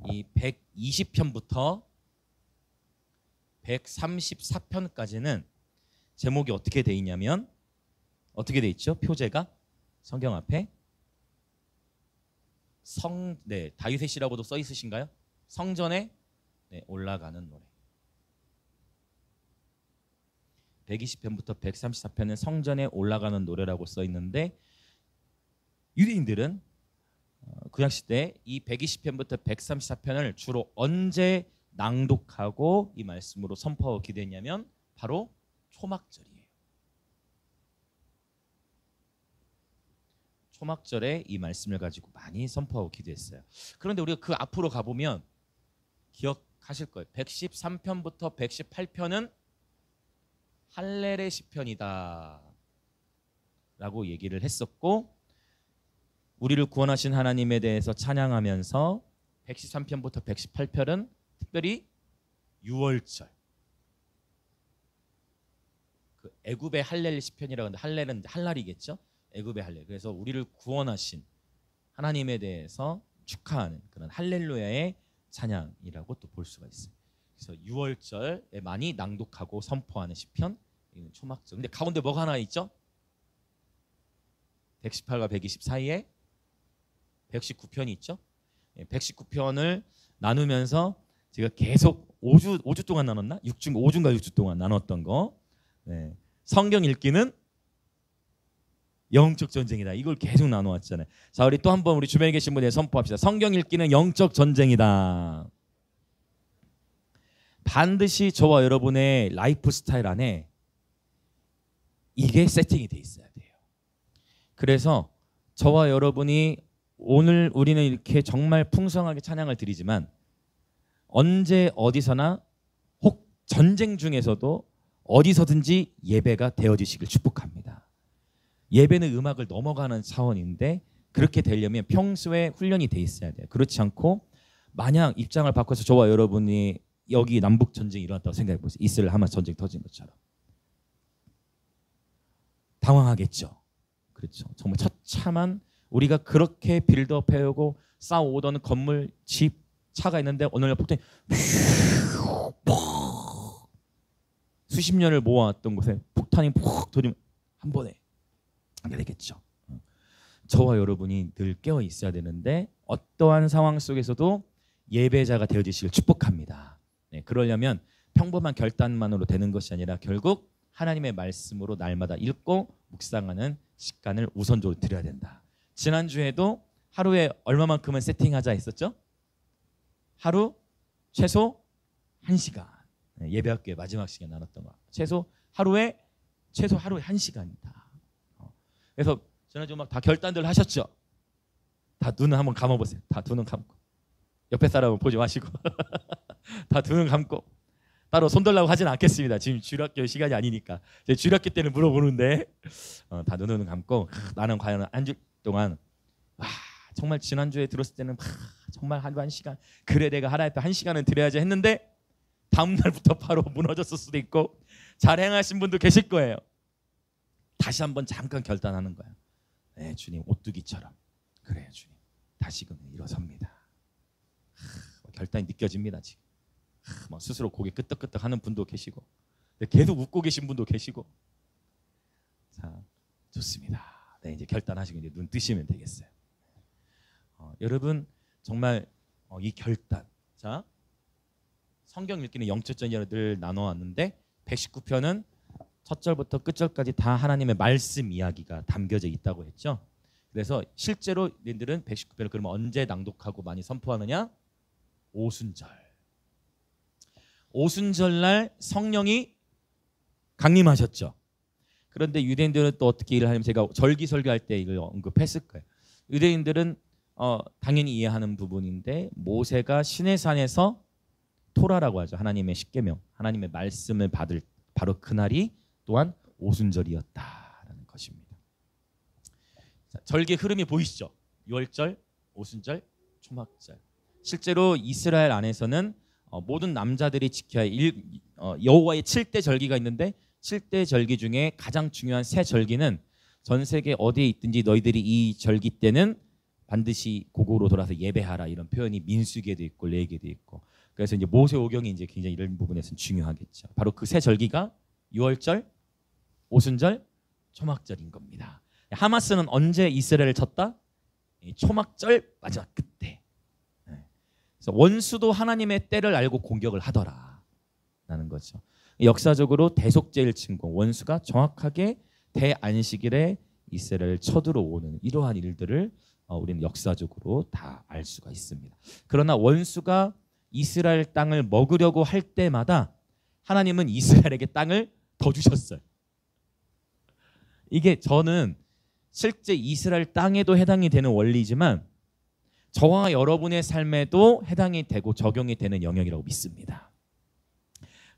이 120편부터 134편까지는 제목이 어떻게 돼 있냐면 어떻게 돼 있죠? 표제가 성경 앞에 다윗의 시라고도 써 있으신가요? 성전에 올라가는 노래. 120편부터 134편은 성전에 올라가는 노래라고 써 있는데 유대인들은 구약시대 이 120편부터 134편을 주로 언제 낭독하고 이 말씀으로 선포하고 기도했냐면 바로 초막절이에요. 초막절에 이 말씀을 가지고 많이 선포하고 기도했어요. 그런데 우리가 그 앞으로 가보면 기억하실 거예요. 113편부터 118편은 할렐의 시편이다 라고 얘기를 했었고 우리를 구원하신 하나님에 대해서 찬양하면서 113편부터 118편은 특별히 유월절 그 애굽의 할렐 시편이라고 하는데 할렐은 할날이겠죠. 애굽의 할렐. 그래서 우리를 구원하신 하나님에 대해서 축하하는 그런 할렐루야의 찬양이라고 또 볼 수가 있어요. 그래서 유월절에 많이 낭독하고 선포하는 시편 이건 초막절. 근데 가운데 뭐가 하나 있죠? 118과 120 사이에 119편이 있죠. 119편을 나누면서 제가 계속 5주 동안 나눴나? 5주인가 6주 동안 나눴던 거. 성경 읽기는 영적 전쟁이다. 이걸 계속 나눠왔잖아요. 자, 우리 또 한번 우리 주변에 계신 분에 선포합시다. 성경 읽기는 영적 전쟁이다. 반드시 저와 여러분의 라이프 스타일 안에 이게 세팅이 돼 있어야 돼요. 그래서 저와 여러분이 오늘 우리는 이렇게 정말 풍성하게 찬양을 드리지만 언제 어디서나 혹 전쟁 중에서도 어디서든지 예배가 되어지시길 축복합니다. 예배는 음악을 넘어가는 차원인데 그렇게 되려면 평소에 훈련이 돼 있어야 돼요. 그렇지 않고 마냥 입장을 바꿔서 저와 여러분이 여기 남북 전쟁이 일어났다고 생각해 보세요. 이스라엘 하마스 전쟁 터진 것처럼 당황하겠죠. 그렇죠. 정말 처참한 우리가 그렇게 빌드업 해오고 쌓아오던 건물, 집, 차가 있는데 어느 날 폭탄이 수십 년을 모아왔던 곳에 폭탄이 푹 터지면 한 번에 안 되겠죠. 저와 여러분이 늘 깨어 있어야 되는데 어떠한 상황 속에서도 예배자가 되어지시길 축복합니다. 그러려면 평범한 결단만으로 되는 것이 아니라 결국 하나님의 말씀으로 날마다 읽고 묵상하는 시간을 우선적으로 드려야 된다. 지난주에도 하루에 얼마만큼은 세팅하자 했었죠? 하루 최소 1시간. 예배학교의 마지막 시간 나눴던 거. 하루에 1시간이다. 그래서 지난주 막 다 결단들 하셨죠? 다 눈을 한번 감아보세요. 다 두 눈 감고. 옆에 사람은 보지 마시고 다 두 눈 감고. 따로 손들라고 하지는 않겠습니다. 지금 주일학교 시간이 아니니까. 주일학교 때는 물어보는데 다 눈을 감고 나는 과연 한 주 동안 정말 지난주에 들었을 때는 정말 하루 1시간 그래 내가 하나님 앞에 1시간은 드려야지 했는데 다음 날부터 바로 무너졌을 수도 있고 잘 행하신 분도 계실 거예요. 다시 한번 잠깐 결단하는 거예요. 네, 주님 오뚜기처럼 그래요 주님 다시금 일어섭니다. 결단이 느껴집니다. 지금 막 스스로 고개 끄덕끄덕 하는 분도 계시고 계속 웃고 계신 분도 계시고 자 좋습니다. 네, 이제 결단하시고 이제 눈 뜨시면 되겠어요. 여러분 정말 이 결단 자 성경 읽기는 영적 전쟁을 나눠왔는데 119편은 첫 절부터 끝 절까지 다 하나님의 말씀 이야기가 담겨져 있다고 했죠. 그래서 실제로 너희들은 119편을 그러면 언제 낭독하고 많이 선포하느냐? 오순절날 성령이 강림하셨죠. 그런데 유대인들은 또 어떻게 일을 하냐면 제가 절기 설교할 때 이걸 언급했을 거예요. 유대인들은 당연히 이해하는 부분인데 모세가 시내산에서 토라라고 하죠. 하나님의 십계명, 하나님의 말씀을 받을 바로 그날이 또한 오순절이었다라는 것입니다. 자, 절기 흐름이 보이시죠? 유월절, 오순절, 초막절. 실제로 이스라엘 안에서는 모든 남자들이 지켜야 여호와의 7대 절기가 있는데 7대 절기 중에 가장 중요한 세 절기는 전 세계 어디에 있든지 너희들이 이 절기 때는 반드시 고국으로 돌아서 예배하라 이런 표현이 민수기에도 있고 레위기에도 있고 그래서 이제 모세오경이 이제 굉장히 이런 부분에서는 중요하겠죠. 바로 그 세 절기가 유월절, 오순절, 초막절인 겁니다. 하마스는 언제 이스라엘을 쳤다? 초막절 마지막 그때. 그래서 원수도 하나님의 때를 알고 공격을 하더라라는 거죠. 역사적으로 대속죄일 증거 원수가 정확하게 대안식일에 이스라엘을 쳐들어오는 이러한 일들을 우리는 역사적으로 다 알 수가 있습니다. 그러나 원수가 이스라엘 땅을 먹으려고 할 때마다 하나님은 이스라엘에게 땅을 더 주셨어요. 이게 저는 실제 이스라엘 땅에도 해당이 되는 원리지만 저와 여러분의 삶에도 해당이 되고 적용이 되는 영역이라고 믿습니다.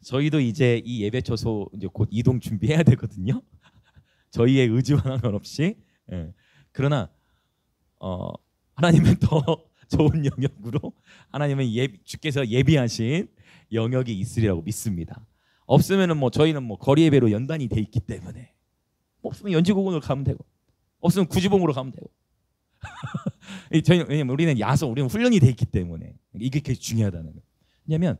저희도 이제 이 예배 처소 이제 곧 이동 준비해야 되거든요. 저희의 의지와 상관없이. 그러나 하나님은 더 좋은 영역으로 하나님은 주께서 예비하신 영역이 있으리라고 믿습니다. 없으면은 뭐 저희는 뭐 거리 예배로 연단이 돼 있기 때문에 없으면 연지공원으로 가면 되고 없으면 구지봉으로 가면 되고 왜냐면 우리는 우리는 훈련이 돼 있기 때문에 이게 되게 중요하다는 거예요. 왜냐하면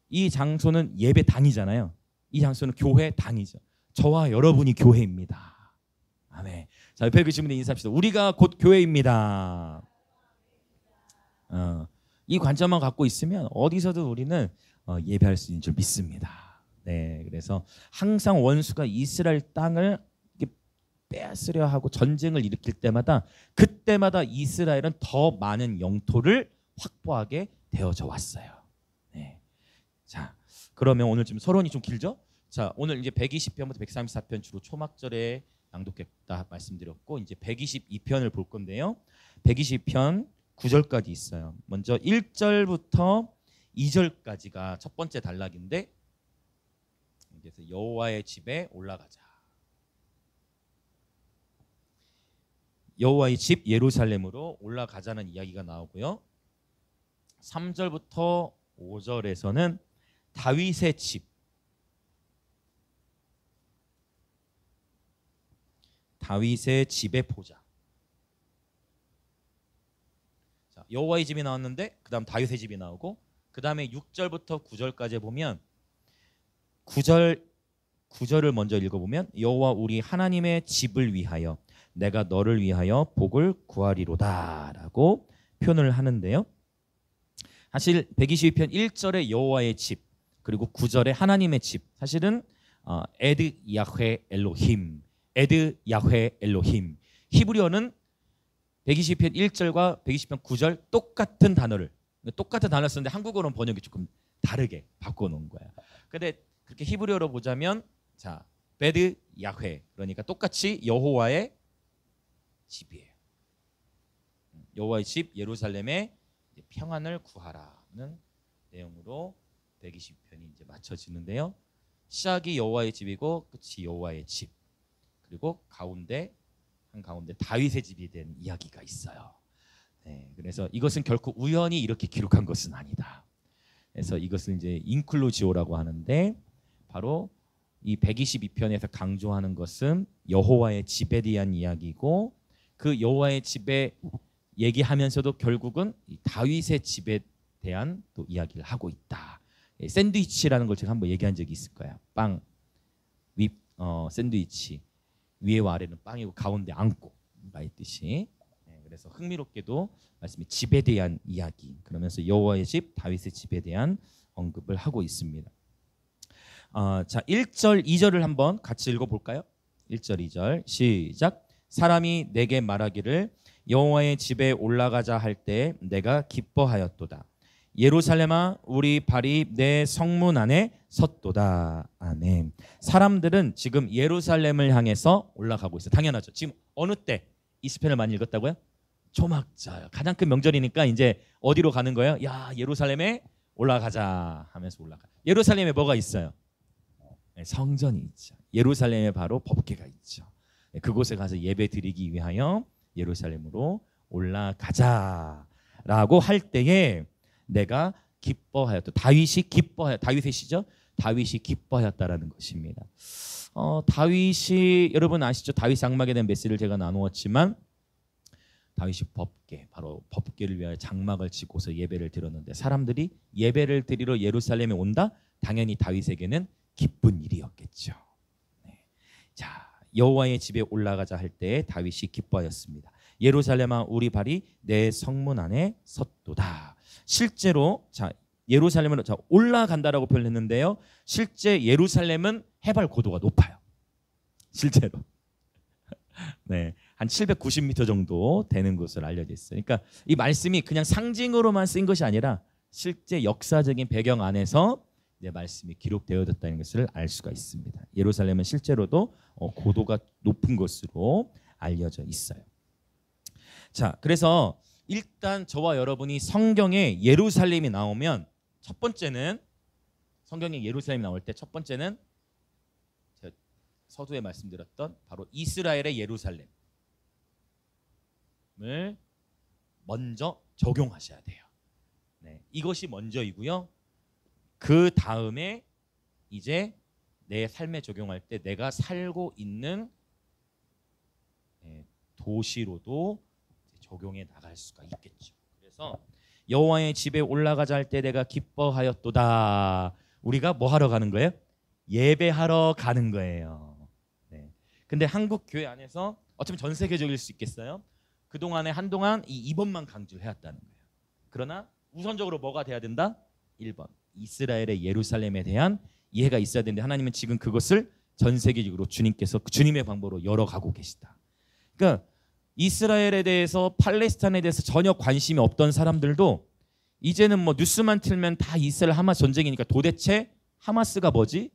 이 장소는 예배당이잖아요. 이 장소는 교회당이죠. 저와 여러분이 교회입니다. 아멘. 자, 옆에 계신 분들 인사합시다. 우리가 곧 교회입니다. 이 관점만 갖고 있으면 어디서든 우리는 예배할 수 있는 줄 믿습니다. 네, 그래서 항상 원수가 이스라엘 땅을 빼앗으려 하고 전쟁을 일으킬 때마다 그때마다 이스라엘은 더 많은 영토를 확보하게 되어져 왔어요. 네. 자, 그러면 오늘 좀 서론이 좀 길죠? 자, 오늘 이제 120편부터 134편 주로 초막절에 낭독했다 말씀드렸고 이제 122편을 볼 건데요. 120편 9절까지 있어요. 먼저 1절부터 2절까지가 첫 번째 단락인데 그래서 여호와의 집에 올라가자. 여호와의 집 예루살렘으로 올라가자는 이야기가 나오고요. 3절부터 5절에서는 다윗의 집, 다윗의 집에 보자. 자, 여호와의 집이 나왔는데 그 다음 다윗의 집이 나오고 그 다음에 6절부터 9절까지 보면 9절을 먼저 읽어보면 여호와 우리 하나님의 집을 위하여 내가 너를 위하여 복을 구하리로다 라고 표현을 하는데요. 사실 122편 1절에 여호와의 집 그리고 9절에 하나님의 집 사실은 에드 야훼 엘로힘 에드 야훼 엘로힘 히브리어는 120편 1절과 120편 9절 똑같은 단어를 쓰는데 한국어로는 번역이 조금 다르게 바꿔놓은 거예요. 근데 그렇게 히브리어로 보자면 자 베드 야훼 그러니까 똑같이 여호와의 집이에요. 여호와의 집 예루살렘에 평안을 구하라는 내용으로 120편이 이제 맞춰지는데요. 시작이 여호와의 집이고 끝이 여호와의 집. 그리고 한가운데 다윗의 집이 된 이야기가 있어요. 네, 그래서 이것은 결코 우연히 이렇게 기록한 것은 아니다. 그래서 이것을 이제 인클루지오라고 하는데 바로 이 122편에서 강조하는 것은 여호와의 집에 대한 이야기고 그 여호와의 집에 얘기하면서도 결국은 이 다윗의 집에 대한 또 이야기를 하고 있다. 샌드위치라는 걸 제가 한번 얘기한 적이 있을 거예요. 빵, 샌드위치 위에와 아래는 빵이고 가운데 안고 말듯이. 그래서 흥미롭게도 말씀이 집에 대한 이야기 그러면서 여호와의 집, 다윗의 집에 대한 언급을 하고 있습니다. 자 1절, 2절을 한번 같이 읽어볼까요? 1절, 2절 시작. 사람이 내게 말하기를 여호와의 집에 올라가자 할 때 내가 기뻐하였도다. 예루살렘아 우리 발이 내 성문 안에 섰도다. 아멘. 사람들은 지금 예루살렘을 향해서 올라가고 있어요. 당연하죠. 지금 어느 때 이 시편을 많이 읽었다고요? 초막절. 가장 큰 명절이니까 이제 어디로 가는 거예요? 야 예루살렘에 올라가자 하면서 올라가. 예루살렘에 뭐가 있어요? 성전이 있죠. 예루살렘에 바로 법궤가 있죠. 그곳에 가서 예배 드리기 위하여 예루살렘으로 올라가자라고 할 때에 내가 기뻐하였다. 다윗의 시죠. 다윗이 기뻐하였다라는 것입니다. 다윗이 여러분 아시죠? 다윗 장막에 대한 메시지를 제가 나누었지만 다윗이 법궤, 바로 법궤를 위하여 장막을 짓고서 예배를 드렸는데 사람들이 예배를 드리러 예루살렘에 온다? 당연히 다윗에게는 기쁜 일이었겠죠. 네. 자, 여호와의 집에 올라가자 할 때 다윗이 기뻐하였습니다. 예루살렘아 우리 발이 내 성문 안에 섰도다. 실제로 자 예루살렘으로 자 올라간다라고 표현했는데요. 실제 예루살렘은 해발 고도가 높아요. 실제로. 네, 한 790m 정도 되는 것으로 알려져 있어요. 그러니까 이 말씀이 그냥 상징으로만 쓴 것이 아니라 실제 역사적인 배경 안에서 이제 말씀이 기록되어졌다는 것을 알 수가 있습니다. 예루살렘은 실제로도 고도가 높은 것으로 알려져 있어요. 자, 그래서 일단 저와 여러분이 성경에 예루살렘이 나오면 첫 번째는 성경에 예루살렘이 나올 때 첫 번째는 제가 서두에 말씀드렸던 바로 이스라엘의 예루살렘을 먼저 적용하셔야 돼요. 네, 이것이 먼저이고요. 그 다음에 이제 내 삶에 적용할 때 내가 살고 있는 도시로도 적용해 나갈 수가 있겠죠. 그래서 여호와의 집에 올라가자 할 때 내가 기뻐하였도다. 우리가 뭐 하러 가는 거예요? 예배하러 가는 거예요. 네. 근데 한국 교회 안에서 어쩌면 전 세계적일 수 있겠어요. 그동안에 한동안 이 2번만 강조를 해왔다는 거예요. 그러나 우선적으로 뭐가 돼야 된다? 1번. 이스라엘의 예루살렘에 대한 이해가 있어야 되는데 하나님은 지금 그것을 전 세계적으로 주님께서 주님의 방법으로 열어가고 계시다. 그러니까 이스라엘에 대해서 팔레스타인에 대해서 전혀 관심이 없던 사람들도 이제는 뭐 뉴스만 틀면 다 이스라엘 하마스 전쟁이니까 도대체 하마스가 뭐지?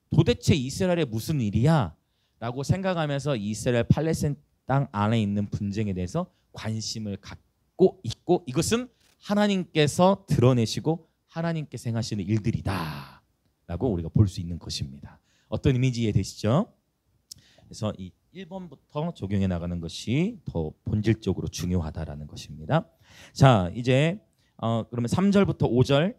도대체 이스라엘에 무슨 일이야? 라고 생각하면서 이스라엘 팔레스타인 땅 안에 있는 분쟁에 대해서 관심을 갖고 있고 이것은 하나님께서 드러내시고 하나님께서 행하시는 일들이다 라고 우리가 볼 수 있는 것입니다. 어떤 이미지 이해되시죠? 그래서 이 1번부터 적용해 나가는 것이 더 본질적으로 중요하다라는 것입니다. 자, 이제 그러면 3절부터 5절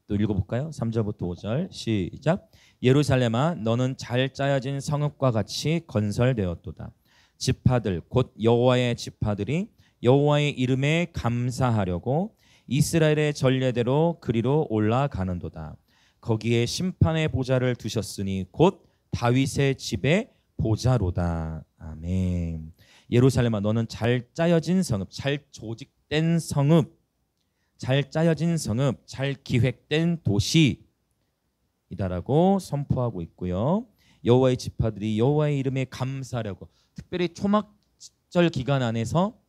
또 읽어볼까요? 3절부터 5절 시작. 예루살렘아 너는 잘 짜여진 성읍과 같이 건설되었도다. 지파들 곧 여호와의 지파들이 여호와의 이름에 감사하려고 이스라엘의 전례대로 그리로 올라가는도다. 거기에 심판의 보좌를 두셨으니 곧 다윗의 집에 보좌로다. 아멘. 예루살렘아 너는 잘 짜여진 성읍, 잘 조직된 성읍, 잘 짜여진 성읍, 잘 기획된 도시이다라고 선포하고 있고요. 여호와의 지파들이 여호와의 이름에 감사하려고 특별히 초막절 기간 안에서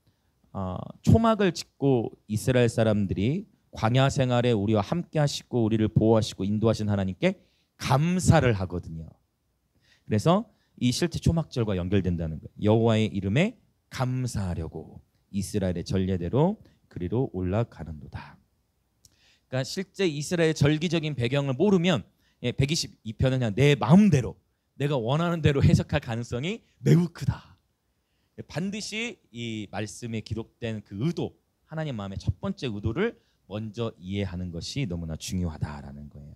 초막을 짓고 이스라엘 사람들이 광야 생활에 우리와 함께 하시고 우리를 보호하시고 인도하신 하나님께 감사를 하거든요. 그래서 이 실제 초막절과 연결된다는 거예요. 여호와의 이름에 감사하려고 이스라엘의 전례대로 그리로 올라가는도다. 그러니까 실제 이스라엘의 절기적인 배경을 모르면 122편은 그냥 내 마음대로 내가 원하는 대로 해석할 가능성이 매우 크다. 반드시 이 말씀에 기록된 그 의도, 하나님 마음의 첫 번째 의도를 먼저 이해하는 것이 너무나 중요하다라는 거예요.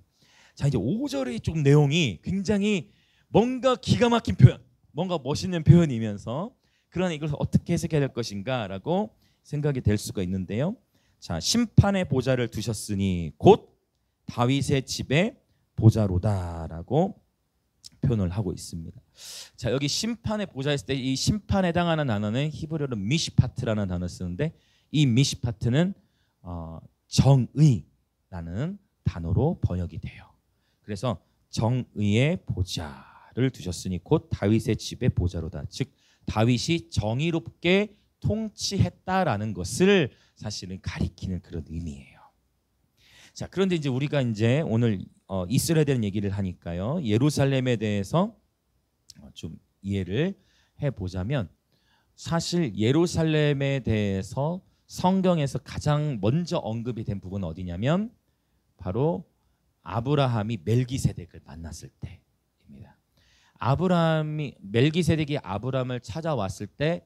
자, 이제 5절의 좀 내용이 굉장히 뭔가 기가 막힌 표현, 뭔가 멋있는 표현이면서 그러나 이걸 어떻게 해석해야 될 것인가라고 생각이 될 수가 있는데요. 자, 심판의 보좌를 두셨으니 곧 다윗의 집에 보좌로다라고 표현을 하고 있습니다. 자, 여기 심판의 보좌 했을 때 이 심판에 해당하는 단어는 히브리어로 미시파트라는 단어를 쓰는데 이 미시파트는 정의라는 단어로 번역이 돼요. 그래서 정의의 보좌를 두셨으니 곧 다윗의 집에 보좌로다. 즉 다윗이 정의롭게 통치했다라는 것을 사실은 가리키는 그런 의미예요. 자, 그런데 이제 우리가 이제 오늘 이스라엘에 대한 얘기를 하니까요. 예루살렘에 대해서 좀 이해를 해보자면 사실 예루살렘에 대해서 성경에서 가장 먼저 언급이 된 부분은 어디냐면 바로 아브라함이 멜기세덱을 만났을 때입니다. 멜기세덱이 아브라함을 찾아왔을 때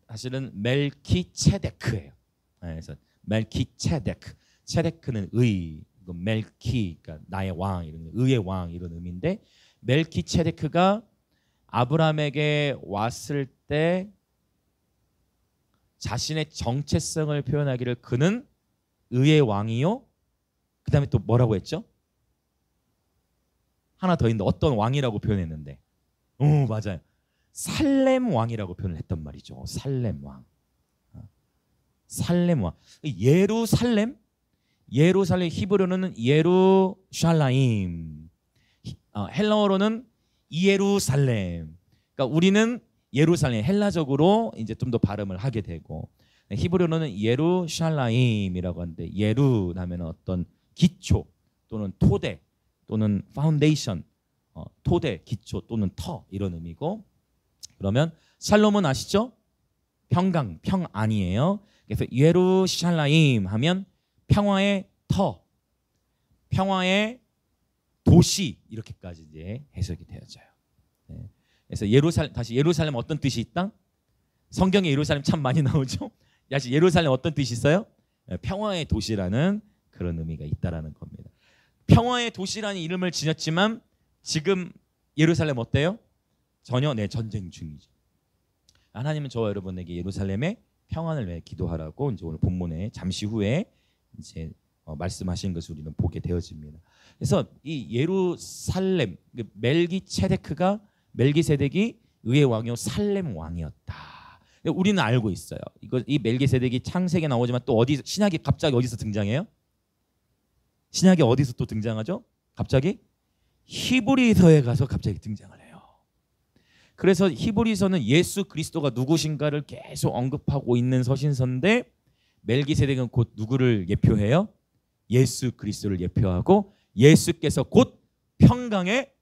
사실은 멜키체데크예요. 그래서 멜키체데크, 체데크는 의, 멜키, 그러니까 나의 왕, 이런 의의 왕 이런 의미인데 멜키체데크가 아브라함에게 왔을 때 자신의 정체성을 표현하기를 그는 의의 왕이요. 그 다음에 또 뭐라고 했죠? 하나 더 있는데 어떤 왕이라고 표현했는데, 맞아요. 살렘 왕이라고 표현을 했단 말이죠. 살렘 왕. 살렘 왕. 예루살렘 히브리어로는 예루샬라임, 헬라어로는 이예루살렘. 그러니까 우리는 예루살렘, 헬라적으로 이제 좀 더 발음을 하게 되고, 히브리어로는 예루샬라임이라고 하는데, 예루 하면 어떤 기초 또는 토대 또는 파운데이션, 토대, 기초 또는 터, 이런 의미고, 그러면 샬롬은 아시죠? 평강, 평안이에요. 그래서 예루샬라임 하면 평화의 터, 평화의 도시, 이렇게까지 이제 해석이 되어져요. 네. 그래서 다시 예루살렘 어떤 뜻이 있다? 성경에 예루살렘 참 많이 나오죠. 다시 예루살렘 어떤 뜻이 있어요? 평화의 도시라는 그런 의미가 있다라는 겁니다. 평화의 도시라는 이름을 지녔지만 지금 예루살렘 어때요? 전혀 전쟁 중이죠. 하나님은 저와 여러분에게 예루살렘의 평안을 위해 기도하라고 이제 오늘 본문에 잠시 후에 이제 말씀하신 것을 우리는 보게 되어집니다. 그래서 이 예루살렘, 멜기세덱이 의의 왕이요 살렘 왕이었다. 우리는 알고 있어요. 이 멜기세덱이 창세기에 나오지만 또 신약이 갑자기 어디서 등장해요? 신약이 어디서 또 등장하죠? 갑자기 히브리서에 가서 갑자기 등장을 해요. 그래서 히브리서는 예수 그리스도가 누구신가를 계속 언급하고 있는 서신서인데, 멜기세덱은 곧 누구를 예표해요? 예수 그리스도를 예표하고, 예수께서 곧 평강의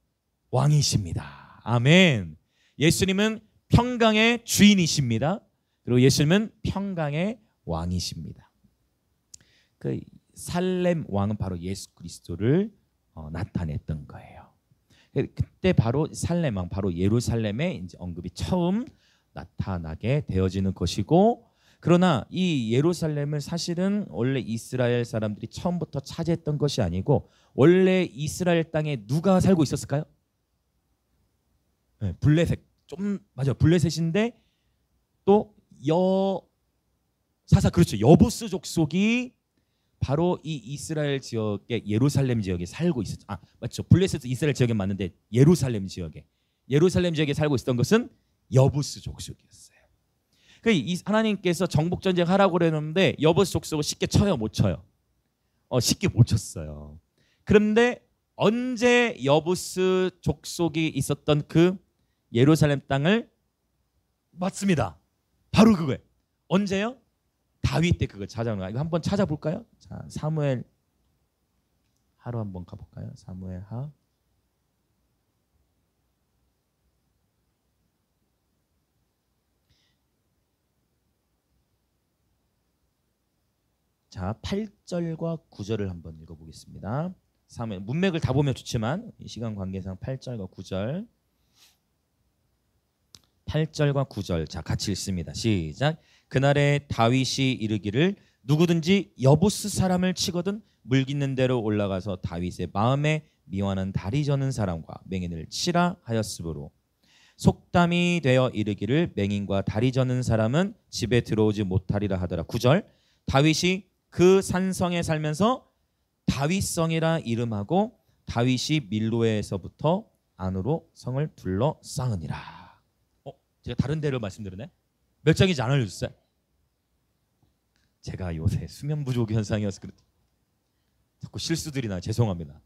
왕이십니다. 아멘. 예수님은 평강의 주인이십니다. 그리고 예수님은 평강의 왕이십니다. 그 살렘 왕은 바로 예수 그리스도를 나타냈던 거예요. 그때 바로 살렘 왕, 바로 예루살렘의 이제 언급이 처음 나타나게 되어지는 것이고, 그러나 이 예루살렘을 사실은 원래 이스라엘 사람들이 처음부터 차지했던 것이 아니고, 원래 이스라엘 땅에 누가 살고 있었을까요? 네, 블레셋. 맞아요. 블레셋인데 또 그렇죠. 여부스 족속이 바로 이 이스라엘 지역의 예루살렘 지역에 살고 있었죠. 맞죠. 블레셋은 이스라엘 지역에 맞는데 예루살렘 지역에 살고 있었던 것은 여부스 족속이었어요. 하나님께서 정복 전쟁 하라고 그랬는데 여부스 족속을 쉽게 쳐요, 못 쳐요? 쉽게 못 쳤어요. 그런데 언제 여부스 족속이 있었던 그 예루살렘 땅을, 맞습니다. 바로 그거예요. 언제요? 다윗 때 그걸 찾아오는 거예요. 이거 한번 찾아볼까요? 자, 사무엘 하로 한번 가볼까요? 사무엘 하. 자, 8절과 9절을 한번 읽어보겠습니다. 사무엘, 문맥을 다 보면 좋지만 시간 관계상 8절과 9절. 8절과 9절, 자 같이 읽습니다. 시작. 그날에 다윗이 이르기를 누구든지 여부스 사람을 치거든 물깃는 대로 올라가서 다윗의 마음에 미워하는 다리 저는 사람과 맹인을 치라 하였으므로 속담이 되어 이르기를 맹인과 다리 저는 사람은 집에 들어오지 못하리라 하더라. 9절. 다윗이 그 산성에 살면서 다윗성이라 이름하고 다윗이 밀로에서부터 안으로 성을 둘러 쌓으니라. 제가 다른 데로 말씀드렸네. 몇 장인지 안 알려줬어요? 제가 요새 수면 부족 현상이어서 그렇죠. 자꾸 실수들이 나 죄송합니다.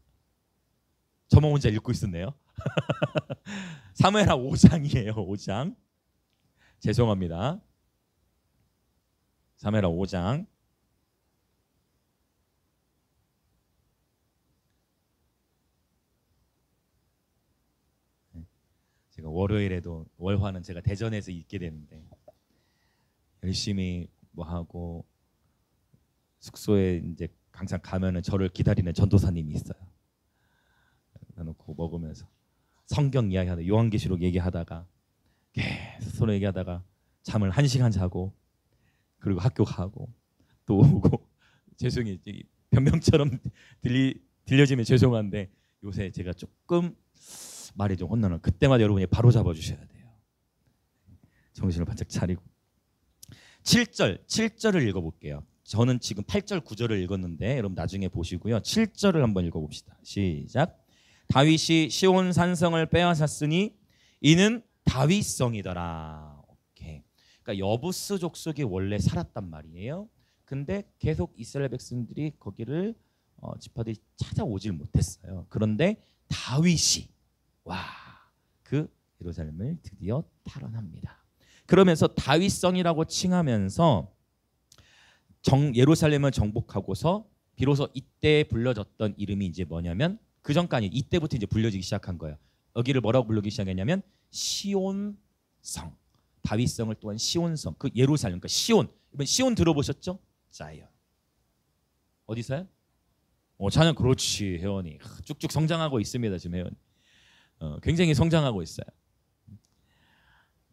저만 혼자 읽고 있었네요. 사무엘하 5장이에요. 5장. 죄송합니다. 사무엘하 5장. 제가 월요일에도 월화는 제가 대전에서 있게 되는데 열심히 뭐 하고 숙소에 이제 항상 가면은 저를 기다리는 전도사님이 있어요. 놓고 먹으면서 성경 이야기하다 요한계시록 얘기하다가 계속 서로 얘기하다가 잠을 1시간 자고 그리고 학교 가고 또 오고 죄송해요. 변명처럼 들려지면 죄송한데 요새 제가 조금 말이 좀 혼나는 그때마다 여러분이 바로 잡아주셔야 돼요. 정신을 바짝 차리고. 7절을 읽어볼게요. 저는 지금 8절 9절을 읽었는데 여러분 나중에 보시고요. 7절을 한번 읽어봅시다. 시작. 다윗이 시온 산성을 빼앗았으니 이는 다윗성이더라. 오케이. 그러니까 여부스 족속이 원래 살았단 말이에요. 근데 계속 이스라엘 백성들이 거기를 지파들이 찾아오질 못했어요. 그런데 다윗이 그 예루살렘을 드디어 탈환합니다. 그러면서 다윗성이라고 칭하면서 예루살렘을 정복하고서 비로소 이때 불려졌던 이름이 이제 뭐냐면 그 전까지 이때부터 이제 불려지기 시작한 거예요. 여기를 뭐라고 부르기 시작했냐면 시온성. 다윗성을 또한 시온성. 그 예루살렘, 그러니까 시온. 이번 시온 들어보셨죠? 자이언. 어디서요? 자연. 그렇지, 혜원이. 쭉쭉 성장하고 있습니다 지금 혜원이. 굉장히 성장하고 있어요.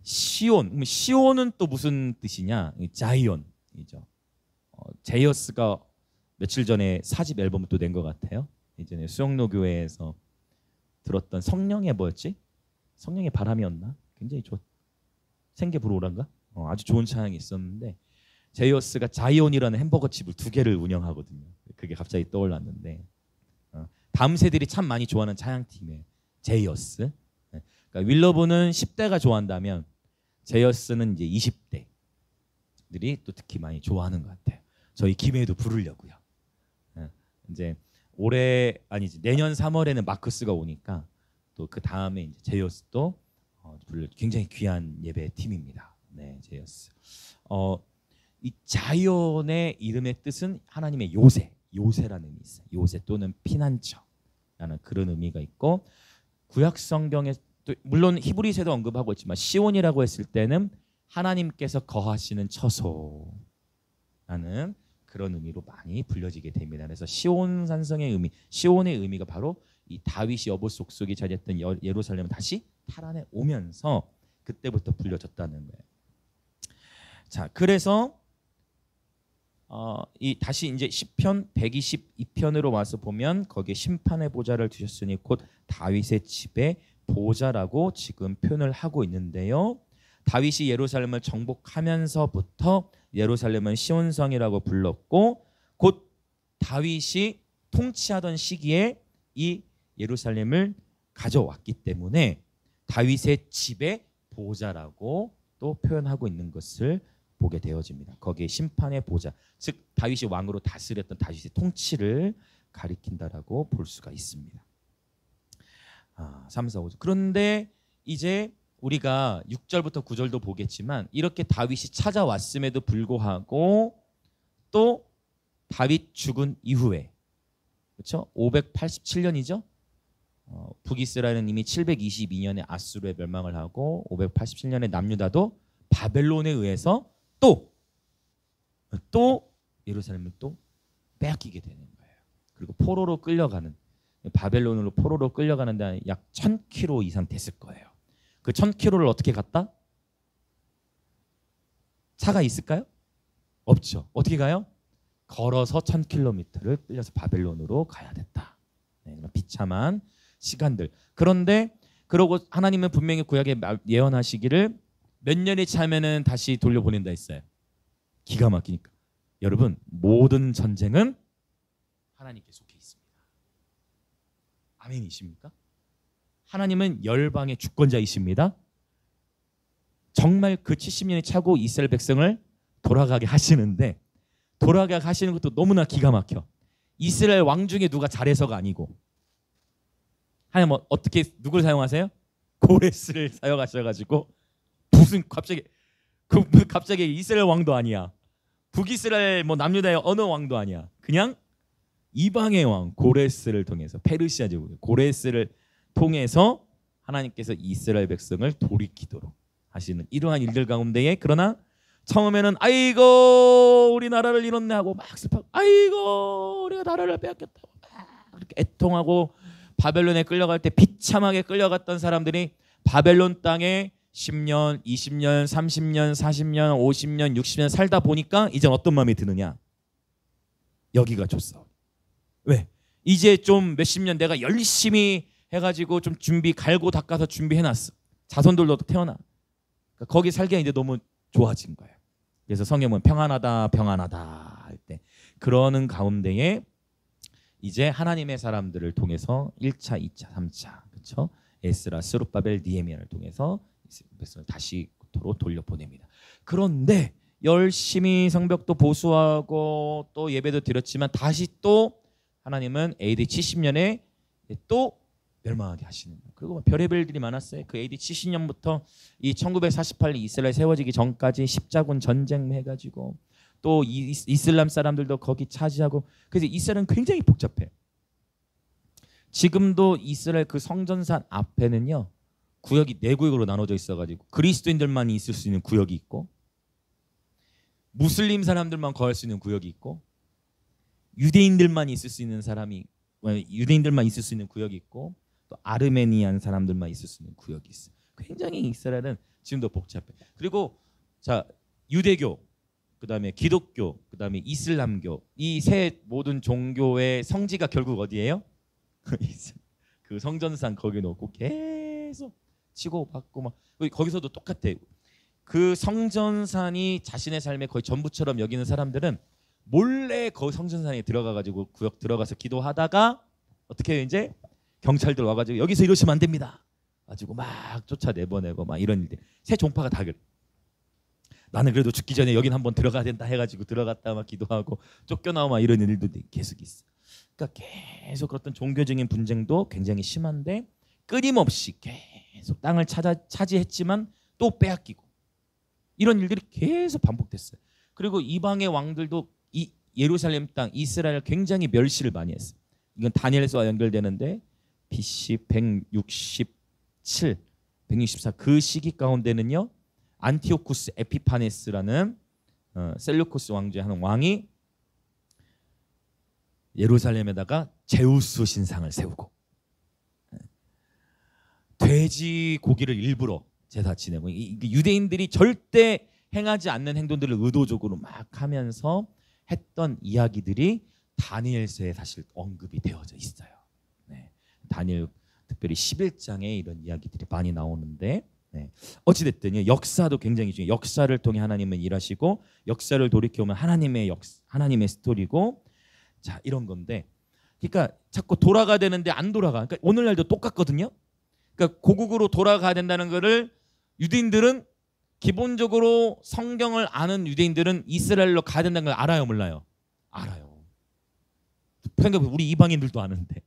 시온. 시온은 또 무슨 뜻이냐? 자이언이죠. 제이어스가 며칠 전에 4집 앨범을 또 낸 것 같아요. 예전에 수영로 교회에서 들었던 성령의 뭐였지? 성령의 바람이었나? 굉장히 생계 불오란가? 아주 좋은 찬양이 있었는데 제이어스가 자이온이라는 햄버거 집을 2개를 운영하거든요. 그게 갑자기 떠올랐는데 다음세들이 참 많이 좋아하는 찬양팀이에요. 제이어스. 그러니까 윌러브는 10대가 좋아한다면 제이어스는 이제 20대들이 또 특히 많이 좋아하는 것 같아요. 저희 김해에도 부르려고요. 이제 내년 3월에는 마크스가 오니까 또 그 다음에 이제 제이어스도 굉장히 귀한 예배 팀입니다. 네, 제이어스. 이 자이언의 이름의 뜻은 하나님의 요새라는 의미 있어요. 요새 또는 피난처라는 그런 의미가 있고 구약 성경에 또 물론 히브리서에도 언급하고 있지만 시온이라고 했을 때는 하나님께서 거하시는 처소라는 그런 의미로 많이 불려지게 됩니다. 그래서 시온 산성의 의미, 시온의 의미가 바로 이 다윗이 여부스 족속이 차지했던 예루살렘을 다시 탈환해 오면서 그때부터 불려졌다는 거예요. 자, 그래서 다시 이제 시편 122편으로 와서 보면 거기에 심판의 보좌를 두셨으니 곧 다윗의 집의 보좌라고 지금 표현을 하고 있는데요. 다윗이 예루살렘을 정복하면서부터 예루살렘은 시온성이라고 불렀고 곧 다윗이 통치하던 시기에 이 예루살렘을 가져왔기 때문에 다윗의 집의 보좌라고 또 표현하고 있는 것을 보게 되어집니다. 거기에 심판의 보좌, 즉 다윗이 왕으로 다스렸던 다윗의 통치를 가리킨다라고 볼 수가 있습니다. 3, 4, 5절. 그런데 이제 우리가 6절부터 9절도 보겠지만 이렇게 다윗이 찾아왔음에도 불구하고 또 다윗 죽은 이후에 그렇죠? 587년이죠. 북이스라엘은 이미 722년에 아수르에 멸망을 하고 587년에 남유다도 바벨론에 의해서 또 예루살렘을 또 빼앗기게 되는 거예요. 그리고 포로로 끌려가는 바벨론으로 포로로 끌려가는 데 약 1000km 이상 됐을 거예요. 그 1000km를 어떻게 갔다? 차가 있을까요? 없죠. 어떻게 가요? 걸어서 1000km를 끌려서 바벨론으로 가야 됐다. 네, 비참한 시간들. 그런데 그러고 하나님은 분명히 구약에 예언하시기를 몇 년이 차면은 다시 돌려보낸다 했어요. 기가 막히니까. 여러분, 모든 전쟁은 하나님께 속해 있습니다. 아멘이십니까? 하나님은 열방의 주권자이십니다. 정말 그 70년이 차고 이스라엘 백성을 돌아가게 하시는데 돌아가게 하시는 것도 너무나 기가 막혀. 이스라엘 왕 중에 누가 잘해서가 아니고 하나님 어떻게 누굴 사용하세요? 고레스를 사용하셔가지고 무슨 갑자기 이스라엘 왕도 아니야. 북이스라엘 남유다의 어느 왕도 아니야. 그냥 이방의 왕 고레스를 통해서 페르시아 제국 고레스를 통해서 하나님께서 이스라엘 백성을 돌이키도록 하시는 이러한 일들 가운데에 그러나 처음에는 아이고 우리 나라를 잃었네 하고 막 슬퍼하고 아이고 우리가 나라를 빼앗겼다고 막 그렇게 애통하고 바벨론에 끌려갈 때 비참하게 끌려갔던 사람들이 바벨론 땅에 10년, 20년, 30년, 40년, 50년, 60년 살다 보니까 이제 어떤 마음이 드느냐? 여기가 좋소. 왜? 이제 좀 몇십 년 내가 열심히 해가지고 좀 준비 갈고 닦아서 준비해놨어. 자손들도 태어나. 그러니까 거기 살기가 이제 너무 좋아진 거예요. 그래서 성경은 평안하다 평안하다 할 때 그러는 가운데에 이제 하나님의 사람들을 통해서 1차, 2차, 3차 그렇죠? 에스라, 스룹바벨, 니에미아를 통해서 백성을 다시 도로 돌려보냅니다. 그런데 열심히 성벽도 보수하고 또 예배도 드렸지만 다시 또 하나님은 AD 70년에 또 멸망하게 하시는 거예요. 그리고 별의별 일들이 많았어요. 그 AD 70년부터 이 1948년 이스라엘 세워지기 전까지 십자군 전쟁 해가지고 또 이슬람 사람들도 거기 차지하고 그래서 이스라엘은 굉장히 복잡해. 지금도 이스라엘 그 성전산 앞에는요 구역이 네 구역으로 나눠져 있어가지고 그리스도인들만 있을 수 있는 구역이 있고 무슬림 사람들만 거할 수 있는 구역이 있고 유대인들만 있을 수 있는 구역이 있고 또 아르메니안 사람들만 있을 수 있는 구역이 있어요. 굉장히 이스라엘은 지금도 복잡해. 그리고 자 유대교, 그다음에 기독교, 그다음에 이슬람교 이 세 모든 종교의 성지가 결국 어디예요? 그 성전산 거기 놓고 계속 치고받고 막 거기서도 똑같아. 그 성전산이 자신의 삶의 거의 전부처럼 여기는 사람들은 몰래 거기 성전산에 들어가가지고 구역 들어가서 기도하다가 어떻게 해요? 이제 경찰들 와가지고 여기서 이러시면 안 됩니다. 가지고 막 쫓아내보내고 막 이런 일들. 새 종파가 다 그래. 나는 그래도 죽기 전에 여긴 한번 들어가야 된다 해가지고 들어갔다 막 기도하고 쫓겨나고 막 이런 일도 계속 있어. 그러니까 계속 어떤 종교적인 분쟁도 굉장히 심한데 끊임없이 계속 땅을 차지했지만 또 빼앗기고 이런 일들이 계속 반복됐어요. 그리고 이방의 왕들도 이 예루살렘 땅 이스라엘 굉장히 멸시를 많이 했어요. 이건 다니엘서와 연결되는데 BC 167, 164 그 시기 가운데는요 안티오쿠스 에피파네스라는 셀루코스 왕조의 한 왕이 예루살렘에다가 제우스 신상을 세우고 돼지 고기를 일부러 제사 지내고 유대인들이 절대 행하지 않는 행동들을 의도적으로 막 하면서 했던 이야기들이 다니엘서에 사실 언급이 되어져 있어요. 네. 다니엘 특별히 11장에 이런 이야기들이 많이 나오는데 네. 어찌됐든 역사도 굉장히 중요해요. 역사를 통해 하나님은 일하시고 역사를 돌이켜보면 하나님의 스토리고 자 이런 건데 그러니까 자꾸 돌아가야 되는데 안 돌아가. 그러니까 오늘날도 똑같거든요. 그러니까 고국으로 돌아가야 된다는 거를 유대인들은 기본적으로 성경을 아는 유대인들은 이스라엘로 가야 된다는 걸 알아요, 몰라요? 알아요. 생각해 우리 이방인들도 아는데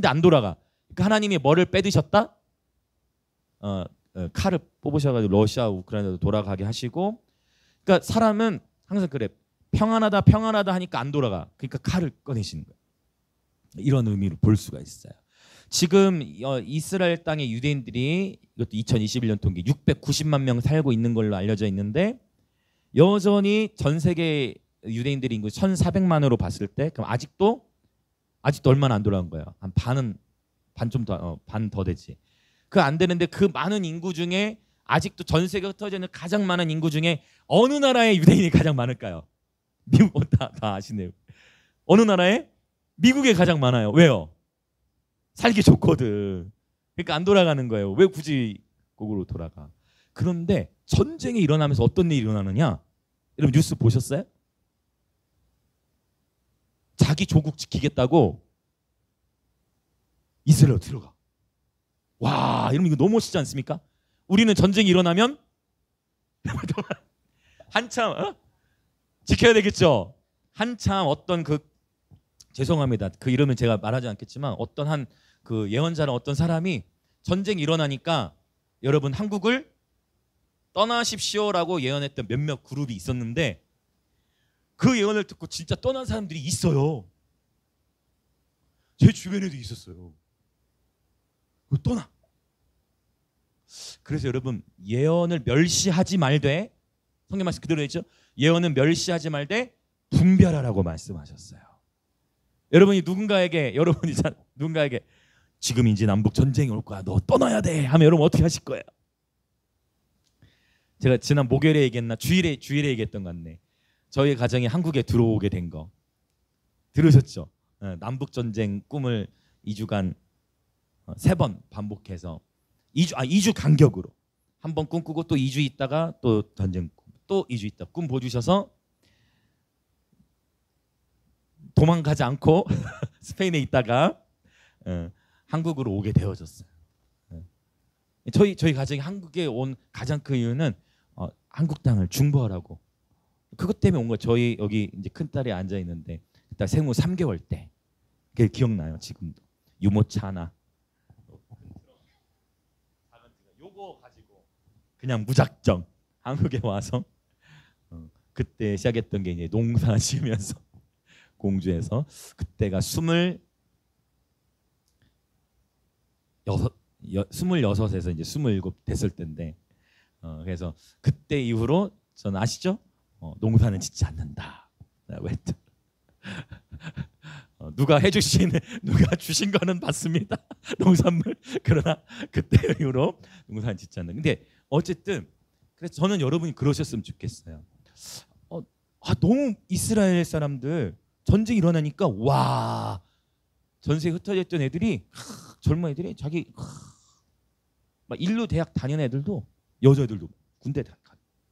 안 돌아가. 그러니까 하나님이 뭐를 빼드셨다? 칼을 뽑으셔가지고 러시아, 우크라이나도 돌아가게 하시고. 그러니까 사람은 항상 그래. 평안하다 하니까 안 돌아가. 그러니까 칼을 꺼내시는 거예요. 이런 의미로 볼 수가 있어요. 지금 이스라엘 땅의 유대인들이 이것도 2021년 통계 690만 명 살고 있는 걸로 알려져 있는데 여전히 전 세계 유대인들의 인구 1,400만으로 봤을 때 그럼 아직도 얼마나 안 돌아간 거예요? 한 반 더 되지. 그 안 되는데 그 많은 인구 중에 아직도 전 세계에 흩어져 있는 가장 많은 인구 중에 어느 나라의 유대인이 가장 많을까요? 미국 다 아시네요. 어느 나라에? 미국에 가장 많아요. 왜요? 살기 좋거든. 그러니까 안 돌아가는 거예요. 왜 굳이 거기로 돌아가? 그런데 전쟁이 일어나면서 어떤 일이 일어나느냐? 여러분 뉴스 보셨어요? 자기 조국 지키겠다고 이스라엘 들어가. 와, 여러분 이거 너무 멋있지 않습니까? 우리는 전쟁이 일어나면 한참 지켜야 되겠죠. 한참 어떤 죄송합니다. 그 이름은 제가 말하지 않겠지만 어떤 한 그 예언자는 어떤 사람이 전쟁이 일어나니까 여러분 한국을 떠나십시오라고 예언했던 몇몇 그룹이 있었는데 그 예언을 듣고 진짜 떠난 사람들이 있어요. 제 주변에도 있었어요. 떠나. 그래서 여러분 예언을 mel시하지 말되 성경 말씀 그대로 했죠. 예언은 멸시하지 말되 분별하라고 말씀하셨어요. 여러분이 누군가에게 지금 이제 남북 전쟁이 올 거야. 너 떠나야 돼. 하면 여러분 어떻게 하실 거예요? 제가 지난 목요일에 얘기했나 주일에 얘기했던 것 같네. 저희 가정이 한국에 들어오게 된 거 들으셨죠? 남북 전쟁 꿈을 2주간 3번 반복해서 2주 간격으로 한 번 꿈꾸고 또 2주 있다가 또 전쟁 꿈, 또 2주 있다 꿈 보여주셔서 도망가지 않고 스페인에 있다가 한국으로 오게 되어졌어요. 저희 가정이 한국에 온 가장 큰 이유는 한국 땅을 중보하라고. 그것 때문에 온 거예요. 저희 여기 이제 큰 딸이 앉아 있는데 딱 생후 3개월 때 그게 기억나요. 지금도 유모차 하나 요거 가지고 그냥 무작정 한국에 와서 그때 시작했던 게 이제 농사 지으면서 공주에서 그때가 26에서 이제 27 됐을 때인데 그래서 그때 이후로 저는 아시죠? 농사는 짓지 않는다. 왜 누가 해주신 누가 주신 거는 받습니다. 농산물. 그러나 그때 이후로 농사는 짓지 않는다. 근데 어쨌든 그래서 저는 여러분이 그러셨으면 좋겠어요. 너무 이스라엘 사람들 전쟁이 일어나니까 와 전세에 흩어져 있던 애들이 젊은 애들이 자기 막 일루 대학 다니는 애들도 여자애들도 군대 다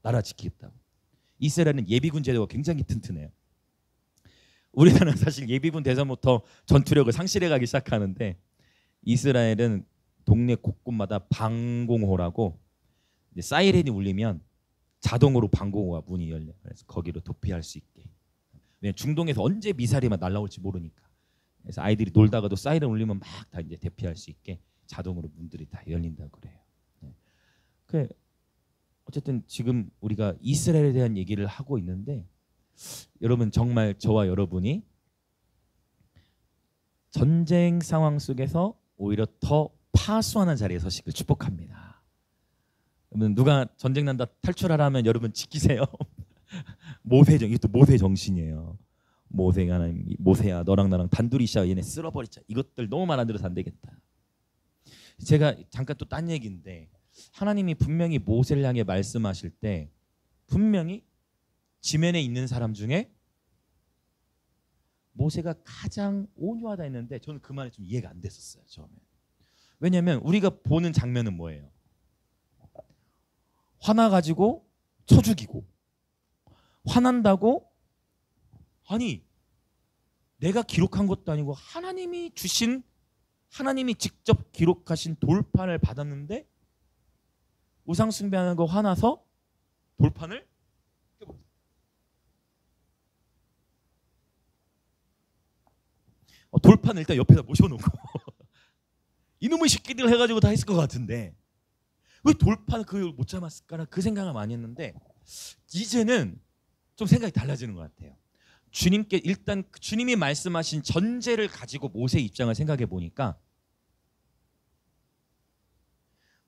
나라 지키겠다고. 이스라엘은 예비군 제도가 굉장히 튼튼해요. 우리나라는 사실 예비군 대전부터 전투력을 상실해가기 시작하는데 이스라엘은 동네 곳곳마다 방공호라고 이제 사이렌이 울리면 자동으로 방공호가 문이 열려요. 그래서 거기로 도피할 수 있게. 왜냐면 중동에서 언제 미사일이 막 날라올지 모르니까. 그래서 아이들이 놀다가도 사이렌 울리면 막 다 이제 대피할 수 있게 자동으로 문들이 다 열린다고 그래요. 그 어쨌든 지금 우리가 이스라엘에 대한 얘기를 하고 있는데 여러분 정말 저와 여러분이 전쟁 상황 속에서 오히려 더 파수하는 자리에 서시길 축복합니다. 여러분 누가 전쟁 난다 탈출하라면 여러분 지키세요. 모세정 이것도 모세 정신이에요. 모세가 하나님 모세야 너랑 나랑 단둘이 있어 얘네 쓸어버리자. 이것들 너무 말 안 들어서 안 되겠다. 제가 잠깐 또 딴 얘기인데 하나님이 분명히 모세를 향해 말씀하실 때 분명히 지면에 있는 사람 중에 모세가 가장 온유하다 했는데 저는 그 말이 좀 이해가 안 됐었어요 처음에. 왜냐하면 우리가 보는 장면은 뭐예요? 화나가지고 쳐 죽이고 화난다고 아니 내가 기록한 것도 아니고 하나님이 주신 하나님이 직접 기록하신 돌판을 받았는데 우상 숭배하는 거 화나서 돌판을 돌판을 일단 옆에다 모셔놓고 이놈의 새끼들 해가지고 다 했을 것 같은데 왜 돌판 그걸 못 잡았을까나 그 생각을 많이 했는데 이제는 좀 생각이 달라지는 것 같아요. 주님께 일단 주님이 말씀하신 전제를 가지고 모세의 입장을 생각해 보니까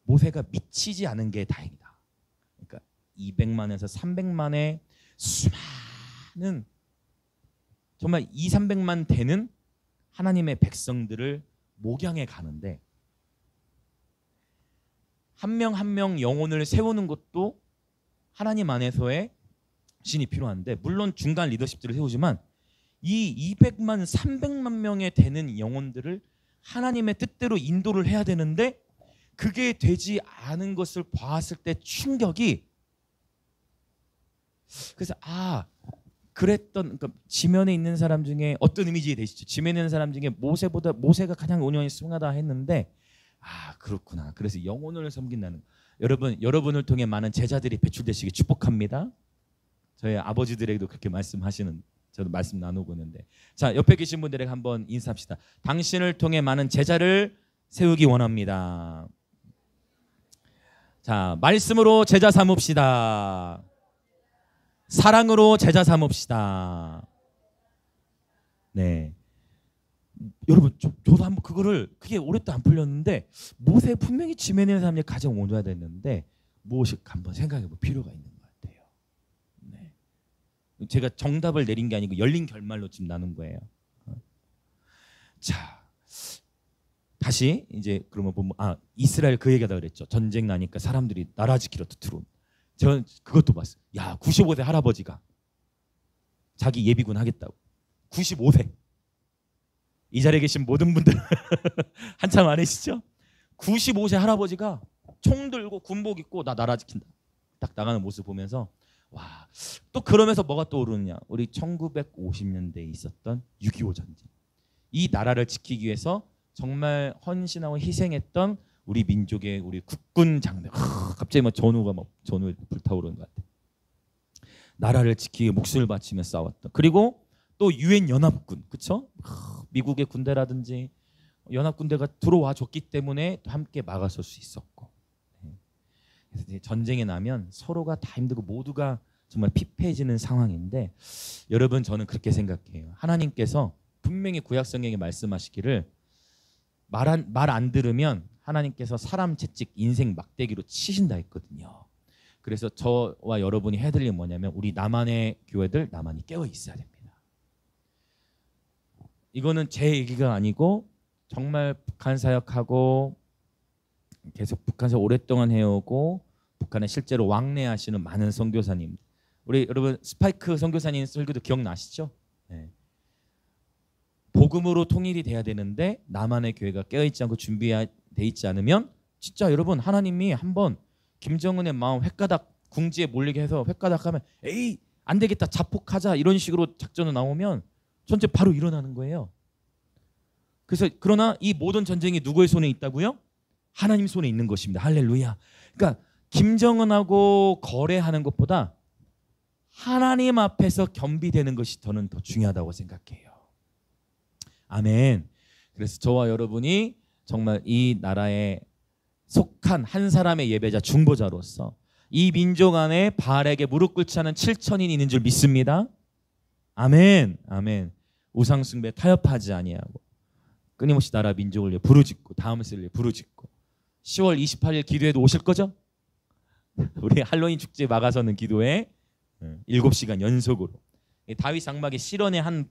모세가 미치지 않은 게 다행이다. 그러니까 200만에서 300만의 수많은 정말 200~300만 되는 하나님의 백성들을 목양해 가는데 한 명 한 명 영혼을 세우는 것도 하나님 안에서의 신이 필요한데 물론 중간 리더십들을 세우지만 이 200만, 300만 명에 되는 영혼들을 하나님의 뜻대로 인도를 해야 되는데 그게 되지 않은 것을 봤을 때 충격이 그래서 그랬던 그러니까 지면에 있는 사람 중에 어떤 이미지 되시죠? 지면에 있는 사람 중에 모세가 가장 온유하게 순하다 했는데 그렇구나. 그래서 영혼을 섬긴다는 여러분을 통해 많은 제자들이 배출되시기 축복합니다. 저희 아버지들에게도 그렇게 말씀하시는 저도 말씀 나누고 있는데 자 옆에 계신 분들에게 한번 인사합시다. 당신을 통해 많은 제자를 세우기 원합니다. 자 말씀으로 제자 삼읍시다. 사랑으로 제자 삼읍시다. 네, 여러분 저도 한번 그게 오랫동안 안 풀렸는데 모세 분명히 지면에 있는 사람이 가장 온유해야 됐는데 무엇이 한번 생각해볼 필요가 있는 것 같아요. 네. 제가 정답을 내린 게 아니고 열린 결말로 지금 나눈 거예요. 자 다시 이제 그러면 보면 이스라엘 그 얘기하다 그랬죠. 전쟁 나니까 사람들이 나라 지키러 들어온. 저는 그것도 봤어요. 95세 할아버지가 자기 예비군 하겠다고. 95세. 이 자리에 계신 모든 분들 한참 안 계시죠? 95세 할아버지가 총 들고 군복 입고 나 나라 지킨다. 딱 나가는 모습 보면서 와, 또 그러면서 뭐가 떠오르느냐? 우리 1950년대에 있었던 6.25 전쟁. 이 나라를 지키기 위해서 정말 헌신하고 희생했던 우리 민족의 우리 국군 장병. 갑자기 뭐 전우가 불타오르는 것 같아. 나라를 지키기 위해 목숨을 바치며 싸웠던. 그리고 또 유엔 연합군, 그렇죠? 미국의 군대라든지 연합군대가 들어와 줬기 때문에 또 함께 막아설 수 있었고. 그래서 이제 전쟁이 나면 서로가 다 힘들고 모두가 정말 피폐해지는 상황인데, 여러분 저는 그렇게 생각해요. 하나님께서 분명히 구약 성경에 말씀하시기를 말 안 들으면 하나님께서 사람 채찍 인생 막대기로 치신다 했거든요. 그래서 저와 여러분이 해야 될 일은 뭐냐면 우리 남한의 교회들 나만이 깨어 있어야 됩니다. 이거는 제 얘기가 아니고 정말 북한 사역하고 계속 북한에서 오랫동안 해오고 북한에 실제로 왕래하시는 많은 선교사님, 우리 여러분 스파이크 선교사님 설교도 기억나시죠? 네. 복음으로 통일이 돼야 되는데 남한의 교회가 깨어있지 않고 준비돼 있지 않으면 진짜 여러분 하나님이 한번 김정은의 마음 횟가닥 궁지에 몰리게 해서 횟가닥 하면 에이 안 되겠다 자폭하자 이런 식으로 작전을 나오면 전쟁 바로 일어나는 거예요. 그래서 그러나 이 모든 전쟁이 누구의 손에 있다고요? 하나님 손에 있는 것입니다. 할렐루야. 그러니까 김정은하고 거래하는 것보다 하나님 앞에서 겸비되는 것이 저는 더 중요하다고 생각해요. 아멘. 그래서 저와 여러분이 정말 이 나라에 속한 한 사람의 예배자 중보자로서 이 민족 안에 바알에게 무릎 꿇지 않은 7천인이 있는 줄 믿습니다. 아멘. 아멘. 우상 숭배 타협하지 아니하고 끊임없이 나라 민족을 위해 부르짖고 다음 세대를 위해 부르짖고 10월 28일 기도회도 오실 거죠? 우리 할로윈 축제 막아서는 기도회 7시간 연속으로. 다윗 장막의 실언의 한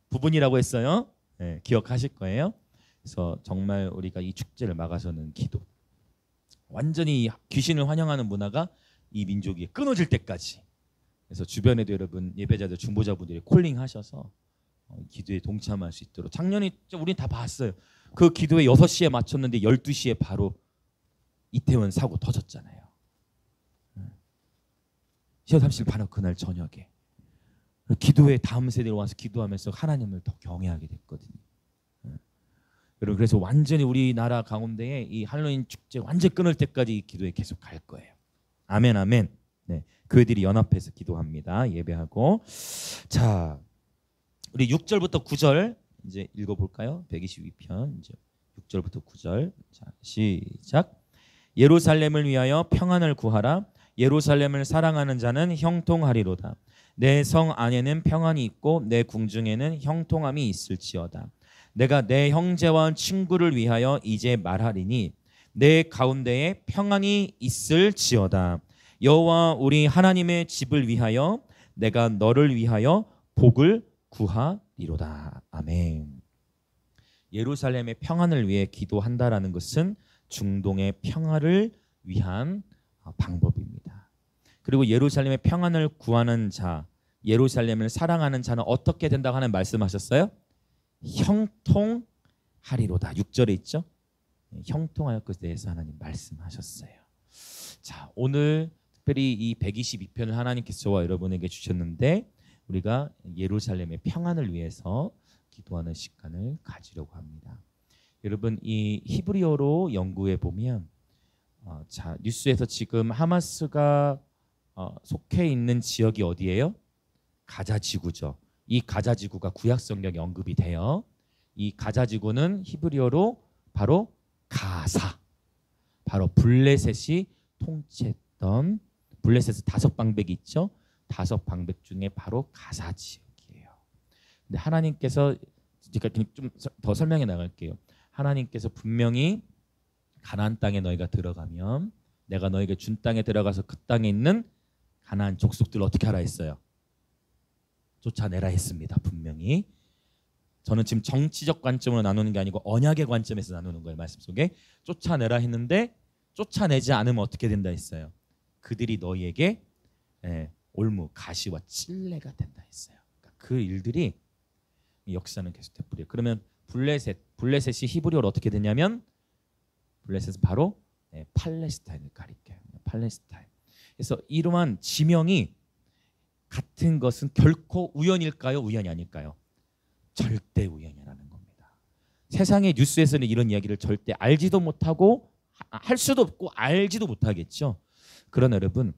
부분이라고 했어요. 네, 기억하실 거예요. 그래서 정말 우리가 이 축제를 막아서는 기도, 완전히 귀신을 환영하는 문화가 이 민족이 끊어질 때까지. 그래서 주변에도 여러분 예배자들 중보자분들이 콜링하셔서 기도에 동참할 수 있도록. 작년에 우린 다 봤어요. 그 기도에 6시에 맞췄는데 12시에 바로 이태원 사고 터졌잖아요. 10월 30일 바로 그날 저녁에 기도회 다음 세대로 와서 기도하면서 하나님을 더 경외하게 됐거든요. 여러분 그래서 완전히 우리나라 가운데에 이 할로윈 축제 완전 끊을 때까지 이 기도회 계속 갈 거예요. 아멘 아멘. 네, 교회들이 연합해서 기도합니다. 예배하고. 자, 우리 6절부터 9절 이제 읽어볼까요? 122편 이제 6절부터 9절. 자, 시작. 예루살렘을 위하여 평안을 구하라. 예루살렘을 사랑하는 자는 형통하리로다. 내 성 안에는 평안이 있고 내 궁중에는 형통함이 있을지어다. 내가 내 형제와 친구를 위하여 이제 말하리니 내 가운데에 평안이 있을지어다. 여호와 우리 하나님의 집을 위하여 내가 너를 위하여 복을 구하리로다. 아멘. 예루살렘의 평안을 위해 기도한다라는 것은 중동의 평화를 위한 방법입니다. 그리고 예루살렘의 평안을 구하는 자, 예루살렘을 사랑하는 자는 어떻게 된다고 하는 말씀하셨어요? 형통하리로다. 6절에 있죠? 형통할 것에 대해서 하나님 말씀하셨어요. 자, 오늘 특별히 이 122편을 하나님께서 저와 여러분에게 주셨는데 우리가 예루살렘의 평안을 위해서 기도하는 시간을 가지려고 합니다. 여러분 이 히브리어로 연구해 보면 자, 뉴스에서 지금 하마스가 속해 있는 지역이 어디예요? 가자 지구죠. 이 가자 지구가 구약 성경에 언급이 돼요. 이 가자 지구는 히브리어로 바로 가사, 바로 블레셋이 통치했던 블레셋 5방백이 있죠. 5방백 중에 바로 가사 지역이에요. 근데 하나님께서 제가 좀 더 설명해 나갈게요. 하나님께서 분명히 가나안 땅에 너희가 들어가면 내가 너희에게 준 땅에 들어가서 그 땅에 있는 가나안 족속들을 어떻게 하라 했어요? 쫓아내라 했습니다. 분명히. 저는 지금 정치적 관점으로 나누는 게 아니고 언약의 관점에서 나누는 거예요. 말씀 속에 쫓아내라 했는데 쫓아내지 않으면 어떻게 된다 했어요? 그들이 너희에게 올무, 가시와 찔레가 된다 했어요. 그러니까 그 일들이 역사는 계속 되뿌려요. 그러면 블레셋이 히브리어로 어떻게 되냐면 블레셋은 바로 팔레스타인을 가리켜요. 팔레스타인. 그래서 이러한 지명이 같은 것은 결코 우연일까요? 우연이 아닐까요? 절대 우연이라는 겁니다. 세상의 뉴스에서는 이런 이야기를 절대 알지도 못하고 할 수도 없고 알지도 못하겠죠. 그러나 여러분,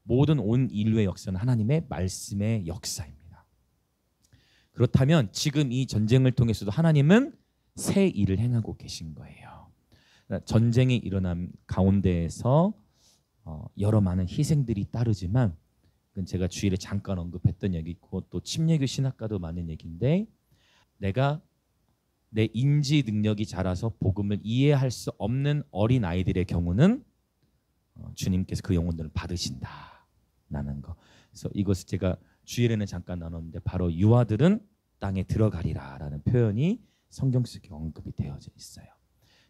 모든 온 인류의 역사는 하나님의 말씀의 역사입니다. 그렇다면 지금 이 전쟁을 통해서도 하나님은 새 일을 행하고 계신 거예요. 전쟁이 일어난 가운데에서 여러 많은 희생들이 따르지만, 그건 제가 주일에 잠깐 언급했던 얘기고 또 침례교 신학과도 많은 얘기인데, 내가 내 인지 능력이 자라서 복음을 이해할 수 없는 어린 아이들의 경우는 주님께서 그 영혼들을 받으신다라는 거. 그래서 이것을 제가 주일에는 잠깐 나눴는데, 바로 유아들은 땅에 들어가리라라는 표현이 성경 속에 언급이 되어져 있어요.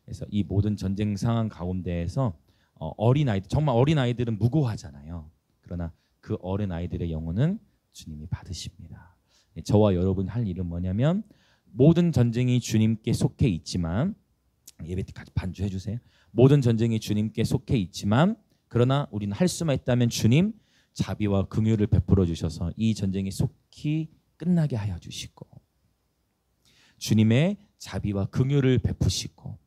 그래서 이 모든 전쟁 상황 가운데에서 어린 아이들, 정말 어린 아이들은 무고하잖아요. 그러나 그 어린 아이들의 영혼은 주님이 받으십니다. 저와 여러분 할 일은 뭐냐면, 모든 전쟁이 주님께 속해 있지만, 예배 때 같이 반주해 주세요. 모든 전쟁이 주님께 속해 있지만, 그러나 우리는 할 수만 있다면 주님 자비와 긍휼을 베풀어 주셔서 이 전쟁이 속히 끝나게 하여 주시고, 주님의 자비와 긍휼을 베푸시고,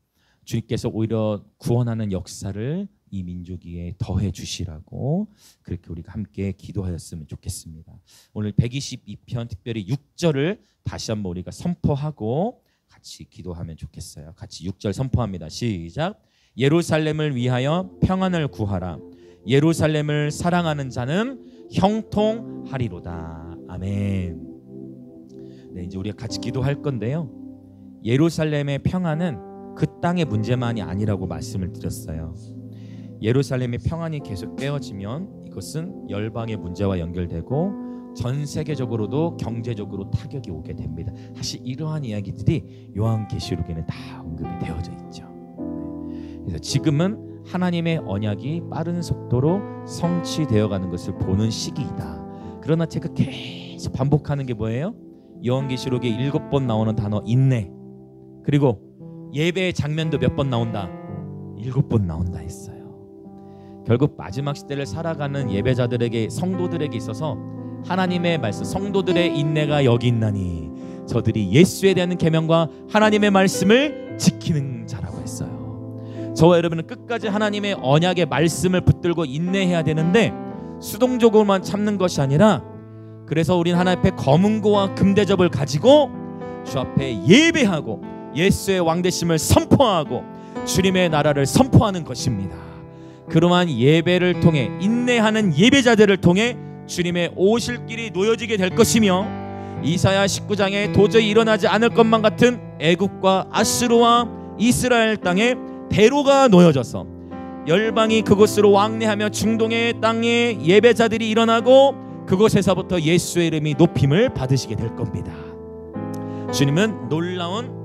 주님께서 오히려 구원하는 역사를 이 민족 위에 더해 주시라고, 그렇게 우리가 함께 기도하였으면 좋겠습니다. 오늘 122편 특별히 6절을 다시 한번 우리가 선포하고 같이 기도하면 좋겠어요. 같이 6절 선포합니다. 시작. 예루살렘을 위하여 평안을 구하라. 예루살렘을 사랑하는 자는 형통하리로다. 아멘. 네, 이제 우리가 같이 기도할 건데요. 예루살렘의 평안은 그 땅의 문제만이 아니라고 말씀을 드렸어요. 예루살렘의 평안이 계속 깨어지면 이것은 열방의 문제와 연결되고 전 세계적으로도 경제적으로 타격이 오게 됩니다. 사실 이러한 이야기들이 요한계시록에는 다 언급이 되어져 있죠. 그래서 지금은 하나님의 언약이 빠른 속도로 성취되어가는 것을 보는 시기이다. 그러나 제가 계속 반복하는 게 뭐예요? 요한계시록에 7번 나오는 단어 인내, 그리고 예배의 장면도 몇 번 나온다? 7번 나온다 했어요. 결국 마지막 시대를 살아가는 예배자들에게, 성도들에게 있어서 하나님의 말씀, 성도들의 인내가 여기 있나니 저들이 예수에 대한 계명과 하나님의 말씀을 지키는 자라고 했어요. 저와 여러분은 끝까지 하나님의 언약의 말씀을 붙들고 인내해야 되는데, 수동적으로만 참는 것이 아니라, 그래서 우리는 하나님 앞에 검은고와 금대접을 가지고 주 앞에 예배하고 예수의 왕되심을 선포하고 주님의 나라를 선포하는 것입니다. 그러한 예배를 통해, 인내하는 예배자들을 통해 주님의 오실 길이 놓여지게 될 것이며, 이사야 19장에 도저히 일어나지 않을 것만 같은 애굽과 아수르와 이스라엘 땅에 대로가 놓여져서 열방이 그곳으로 왕래하며 중동의 땅에 예배자들이 일어나고 그곳에서부터 예수의 이름이 높임을 받으시게 될 겁니다. 주님은 놀라운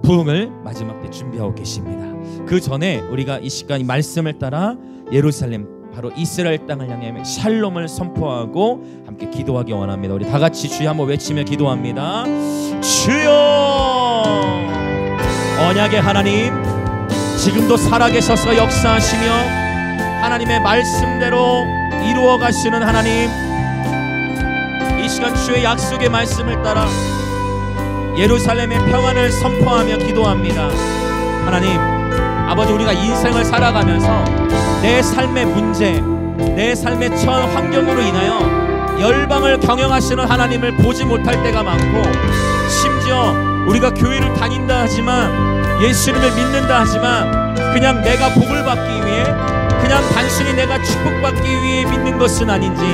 부흥을 마지막 때 준비하고 계십니다. 그 전에 우리가 이 시간 이 말씀을 따라 예루살렘, 바로 이스라엘 땅을 향해 샬롬을 선포하고 함께 기도하기 원합니다. 우리 다 같이 주여 한번 외치며 기도합니다. 주여, 언약의 하나님, 지금도 살아계셔서 역사하시며 하나님의 말씀대로 이루어 가시는 하나님, 이 시간 주의 약속의 말씀을 따라 예루살렘의 평안을 선포하며 기도합니다. 하나님 아버지, 우리가 인생을 살아가면서 내 삶의 문제, 내 삶의 처한 환경으로 인하여 열방을 경영하시는 하나님을 보지 못할 때가 많고, 심지어 우리가 교회를 다닌다 하지만, 예수님을 믿는다 하지만 그냥 내가 복을 받기 위해, 그냥 단순히 내가 축복받기 위해 믿는 것은 아닌지,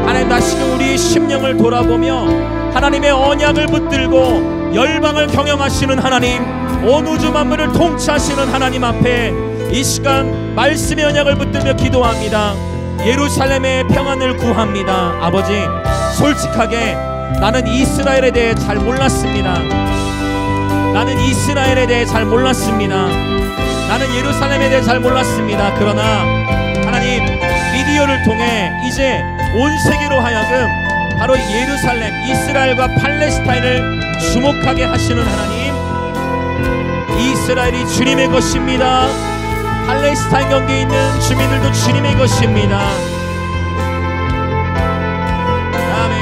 하나님 다시금 우리의 심령을 돌아보며 하나님의 언약을 붙들고 열방을 경영하시는 하나님, 온 우주 만물을 통치하시는 하나님 앞에 이 시간 말씀의 언약을 붙들며 기도합니다. 예루살렘의 평안을 구합니다. 아버지, 솔직하게 나는 이스라엘에 대해 잘 몰랐습니다. 나는 이스라엘에 대해 잘 몰랐습니다. 나는 예루살렘에 대해 잘 몰랐습니다. 그러나 하나님, 미디어를 통해 이제 온 세계로 하여금 바로 예루살렘, 이스라엘과 팔레스타인을 주목하게 하시는 하나님, 이스라엘이 주님의 것입니다. 팔레스타인 경계에 있는 주민들도 주님의 것입니다. 아멘.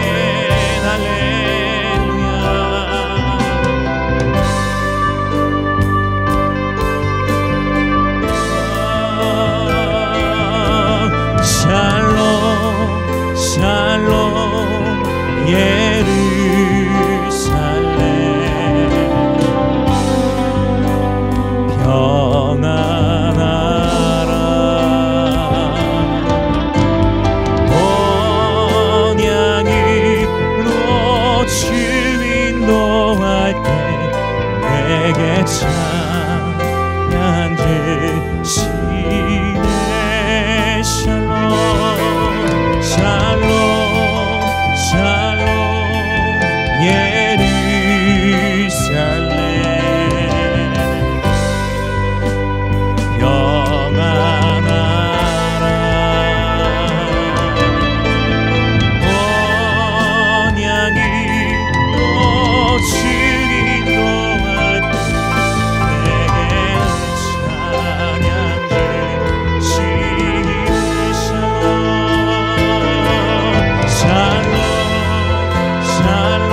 찬양되시네. 샬롬 샬롬 샬롬 예루살렘 평안하라. 언약이 꽂히기 동안 내게 찬양되시네. 샬롬 샬롬 샬롬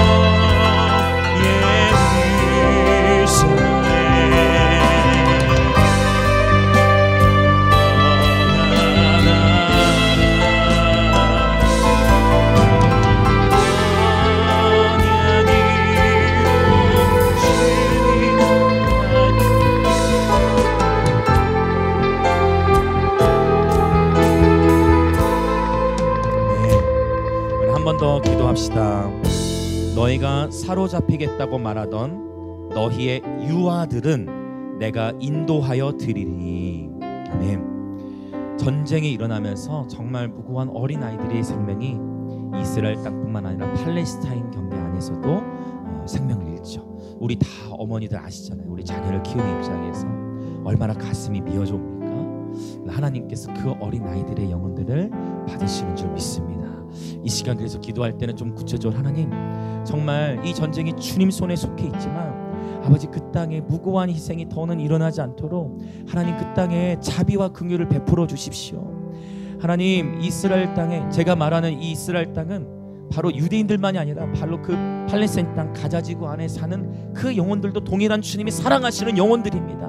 한 번 더 기도합시다. 너희가 사로잡히겠다고 말하던 너희의 유아들은 내가 인도하여 드리리니. 아멘. 전쟁이 일어나면서 정말 무고한 어린아이들의 생명이 이스라엘 땅뿐만 아니라 팔레스타인 경계 안에서도 생명을 잃죠. 우리 다 어머니들 아시잖아요. 우리 자녀를 키우는 입장에서 얼마나 가슴이 미어져옵니까? 하나님께서 그 어린아이들의 영혼들을 받으시는 줄 믿습니다. 이 시간 그래서 기도할 때는 좀 구체적으로 하나님, 정말 이 전쟁이 주님 손에 속해 있지만 아버지 그 땅에 무고한 희생이 더는 일어나지 않도록 하나님 그 땅에 자비와 긍휼을 베풀어 주십시오. 하나님 이스라엘 땅에, 제가 말하는 이 이스라엘 땅은 바로 유대인들만이 아니라 바로 그 팔레스타인 땅 가자지구 안에 사는 그 영혼들도 동일한 주님이 사랑하시는 영혼들입니다.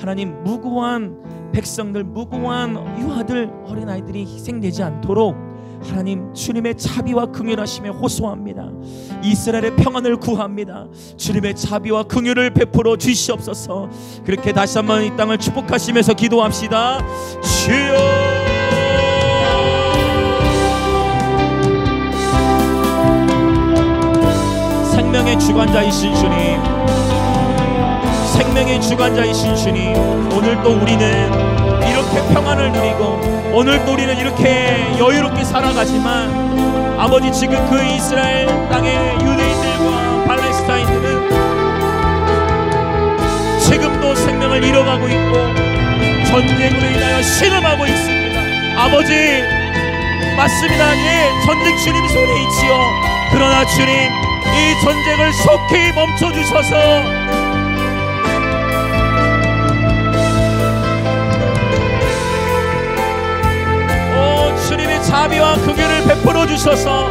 하나님 무고한 백성들, 무고한 유아들, 어린아이들이 희생되지 않도록 하나님 주님의 자비와 긍휼하심에 호소합니다. 이스라엘의 평안을 구합니다. 주님의 자비와 긍휼을 베풀어 주시옵소서. 그렇게 다시 한번 이 땅을 축복하시면서 기도합시다. 주여, 생명의 주관자이신 주님, 생명의 주관자이신 주님, 오늘도 우리는 이렇게 평안을 누리고 오늘도 우리는 이렇게 여유롭게 살아가지만 아버지 지금 그 이스라엘 땅의 유대인들과 팔레스타인들은 지금도 생명을 잃어가고 있고 전쟁으로 인하여 신음하고 있습니다. 아버지 맞습니다. 예, 전쟁 주님 손에 있지요. 그러나 주님 이 전쟁을 속히 멈춰주셔서 주님의 자비와 긍휼을 베풀어 주셔서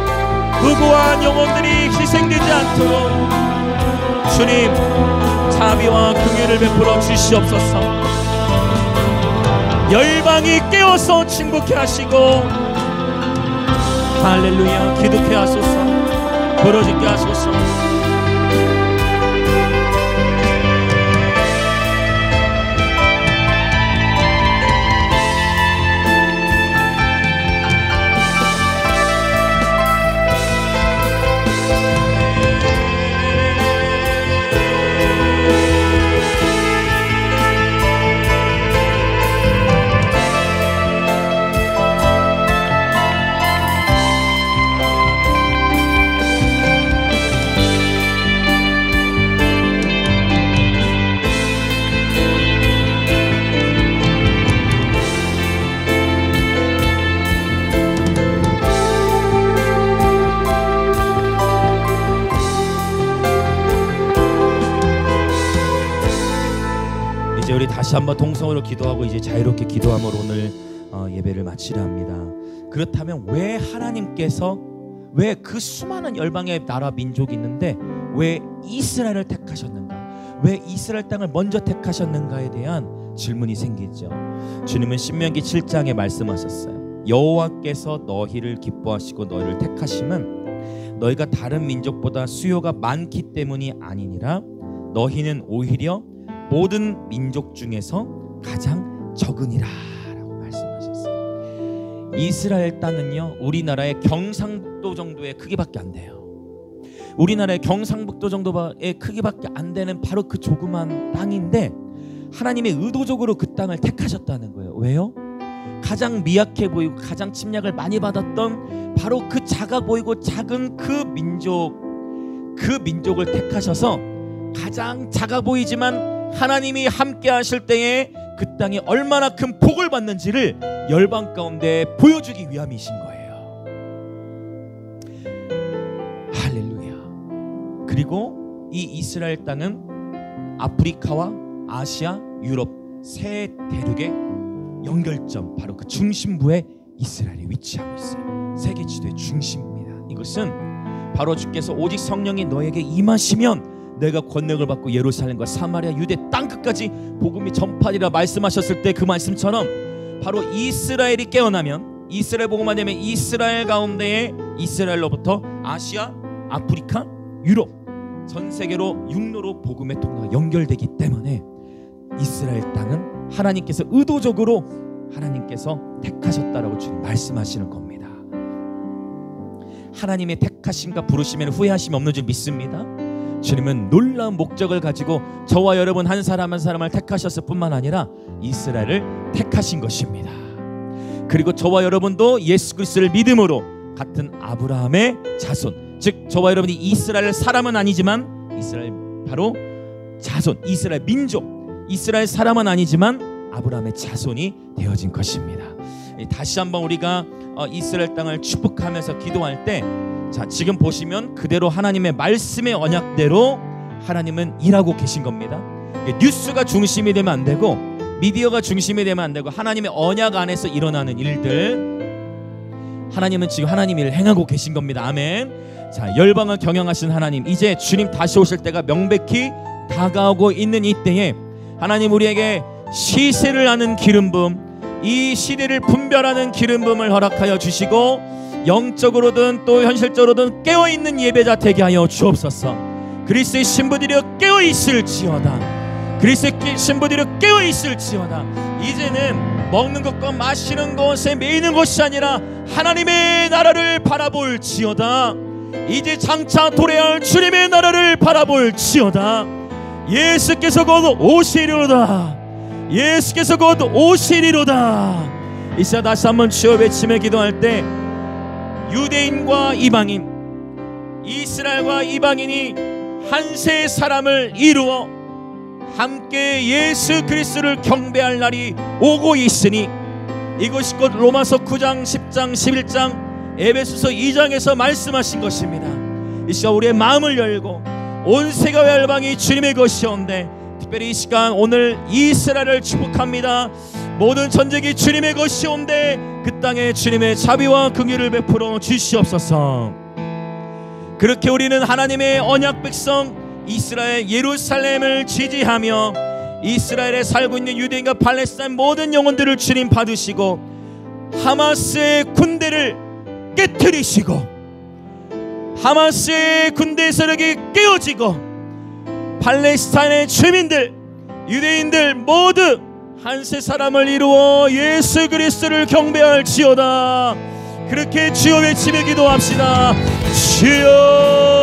무고한 영혼들이 희생되지 않도록 주님 자비와 긍휼을 베풀어 주시옵소서. 열방이 깨어서 침묵케 하시고 할렐루야 기득케 하소서. 부러지게 하소서. 우리 다시 한번 동성으로 기도하고 이제 자유롭게 기도함으로 오늘 예배를 마치려 합니다. 그렇다면 왜 하나님께서 왜 그 수많은 열방의 나라 민족이 있는데 왜 이스라엘을 택하셨는가, 왜 이스라엘 땅을 먼저 택하셨는가에 대한 질문이 생기죠. 주님은 신명기 7장에 말씀하셨어요. 여호와께서 너희를 기뻐하시고 너희를 택하심은 너희가 다른 민족보다 수요가 많기 때문이 아니니라 너희는 오히려 모든 민족 중에서 가장 적으니라 라고 말씀하셨어요. 이스라엘 땅은요 우리나라의 경상북도 정도의 크기밖에 안 돼요. 우리나라의 경상북도 정도의 크기밖에 안 되는 바로 그 조그만 땅인데 하나님이 의도적으로 그 땅을 택하셨다는 거예요. 왜요? 가장 미약해 보이고 가장 침략을 많이 받았던 바로 그 작아 보이고 작은 그 민족을 택하셔서 가장 작아 보이지만 하나님이 함께 하실 때에 그 땅이 얼마나 큰 복을 받는지를 열방 가운데 보여주기 위함이신 거예요. 할렐루야. 그리고 이 이스라엘 땅은 아프리카와 아시아, 유럽 세 대륙의 연결점, 바로 그 중심부에 이스라엘이 위치하고 있어요. 세계 지도의 중심입니다. 이것은 바로 주께서 오직 성령이 너에게 임하시면 내가 권능을 받고 예루살렘과 사마리아 유대 땅끝까지 복음이 전파되리라 말씀하셨을 때 그 말씀처럼 바로 이스라엘이 깨어나면, 이스라엘 복음만 되면 이스라엘 가운데에 이스라엘로부터 아시아, 아프리카, 유럽 전 세계로 육로로 복음의 통로가 연결되기 때문에 이스라엘 땅은 하나님께서 의도적으로 하나님께서 택하셨다라고 주님 말씀하시는 겁니다. 하나님의 택하심과 부르심에는 후회하심이 없는 줄 믿습니다. 주님은 놀라운 목적을 가지고 저와 여러분 한 사람 한 사람을 택하셨을 뿐만 아니라 이스라엘을 택하신 것입니다. 그리고 저와 여러분도 예수 그리스도를 믿음으로 같은 아브라함의 자손, 즉 저와 여러분이 이스라엘 사람은 아니지만 이스라엘 바로 자손, 이스라엘 민족, 이스라엘 사람은 아니지만 아브라함의 자손이 되어진 것입니다. 다시 한번 우리가 이스라엘 땅을 축복하면서 기도할 때, 자 지금 보시면 그대로 하나님의 말씀의 언약대로 하나님은 일하고 계신 겁니다. 뉴스가 중심이 되면 안 되고 미디어가 중심이 되면 안 되고 하나님의 언약 안에서 일어나는 일들, 하나님은 지금 하나님 일을 행하고 계신 겁니다. 아멘. 자 열방을 경영하신 하나님, 이제 주님 다시 오실 때가 명백히 다가오고 있는 이때에 하나님 우리에게 시세를 아는 기름 부음, 이 시대를 분별하는 기름 부음을 허락하여 주시고 영적으로든 또 현실적으로든 깨어있는 예배자 되게 하여 주옵소서. 그리스도의 신부들이여 깨어있을지어다. 그리스도의 신부들이여 깨어있을지어다. 이제는 먹는 것과 마시는 것에 매이는 것이 아니라 하나님의 나라를 바라볼지어다. 이제 장차 도래할 주님의 나라를 바라볼지어다. 예수께서 곧 오시리로다. 예수께서 곧 오시리로다. 이 시간 다시 한번 주여 외치며 기도할 때 유대인과 이방인, 이스라엘과 이방인이 한세 사람을 이루어 함께 예수 그리스도를 경배할 날이 오고 있으니 이것이 곧 로마서 9장, 10장, 11장, 에베소서 2장에서 말씀하신 것입니다. 이 시간 우리의 마음을 열고 온 세계와 열방이 주님의 것이온데, 특별히 이 시간 오늘 이스라엘을 축복합니다. 모든 전쟁이 주님의 것이온데 그 땅에 주님의 자비와 긍휼을 베풀어 주시옵소서. 그렇게 우리는 하나님의 언약 백성 이스라엘 예루살렘을 지지하며 이스라엘에 살고 있는 유대인과 팔레스타인 모든 영혼들을 주님 받으시고 하마스의 군대를 깨트리시고 하마스의 군대 세력이 깨어지고 팔레스타인의 주민들, 유대인들 모두 한세 사람을 이루어 예수 그리스도를 경배할지어다. 그렇게 주여 외치며 기도합시다. 주여.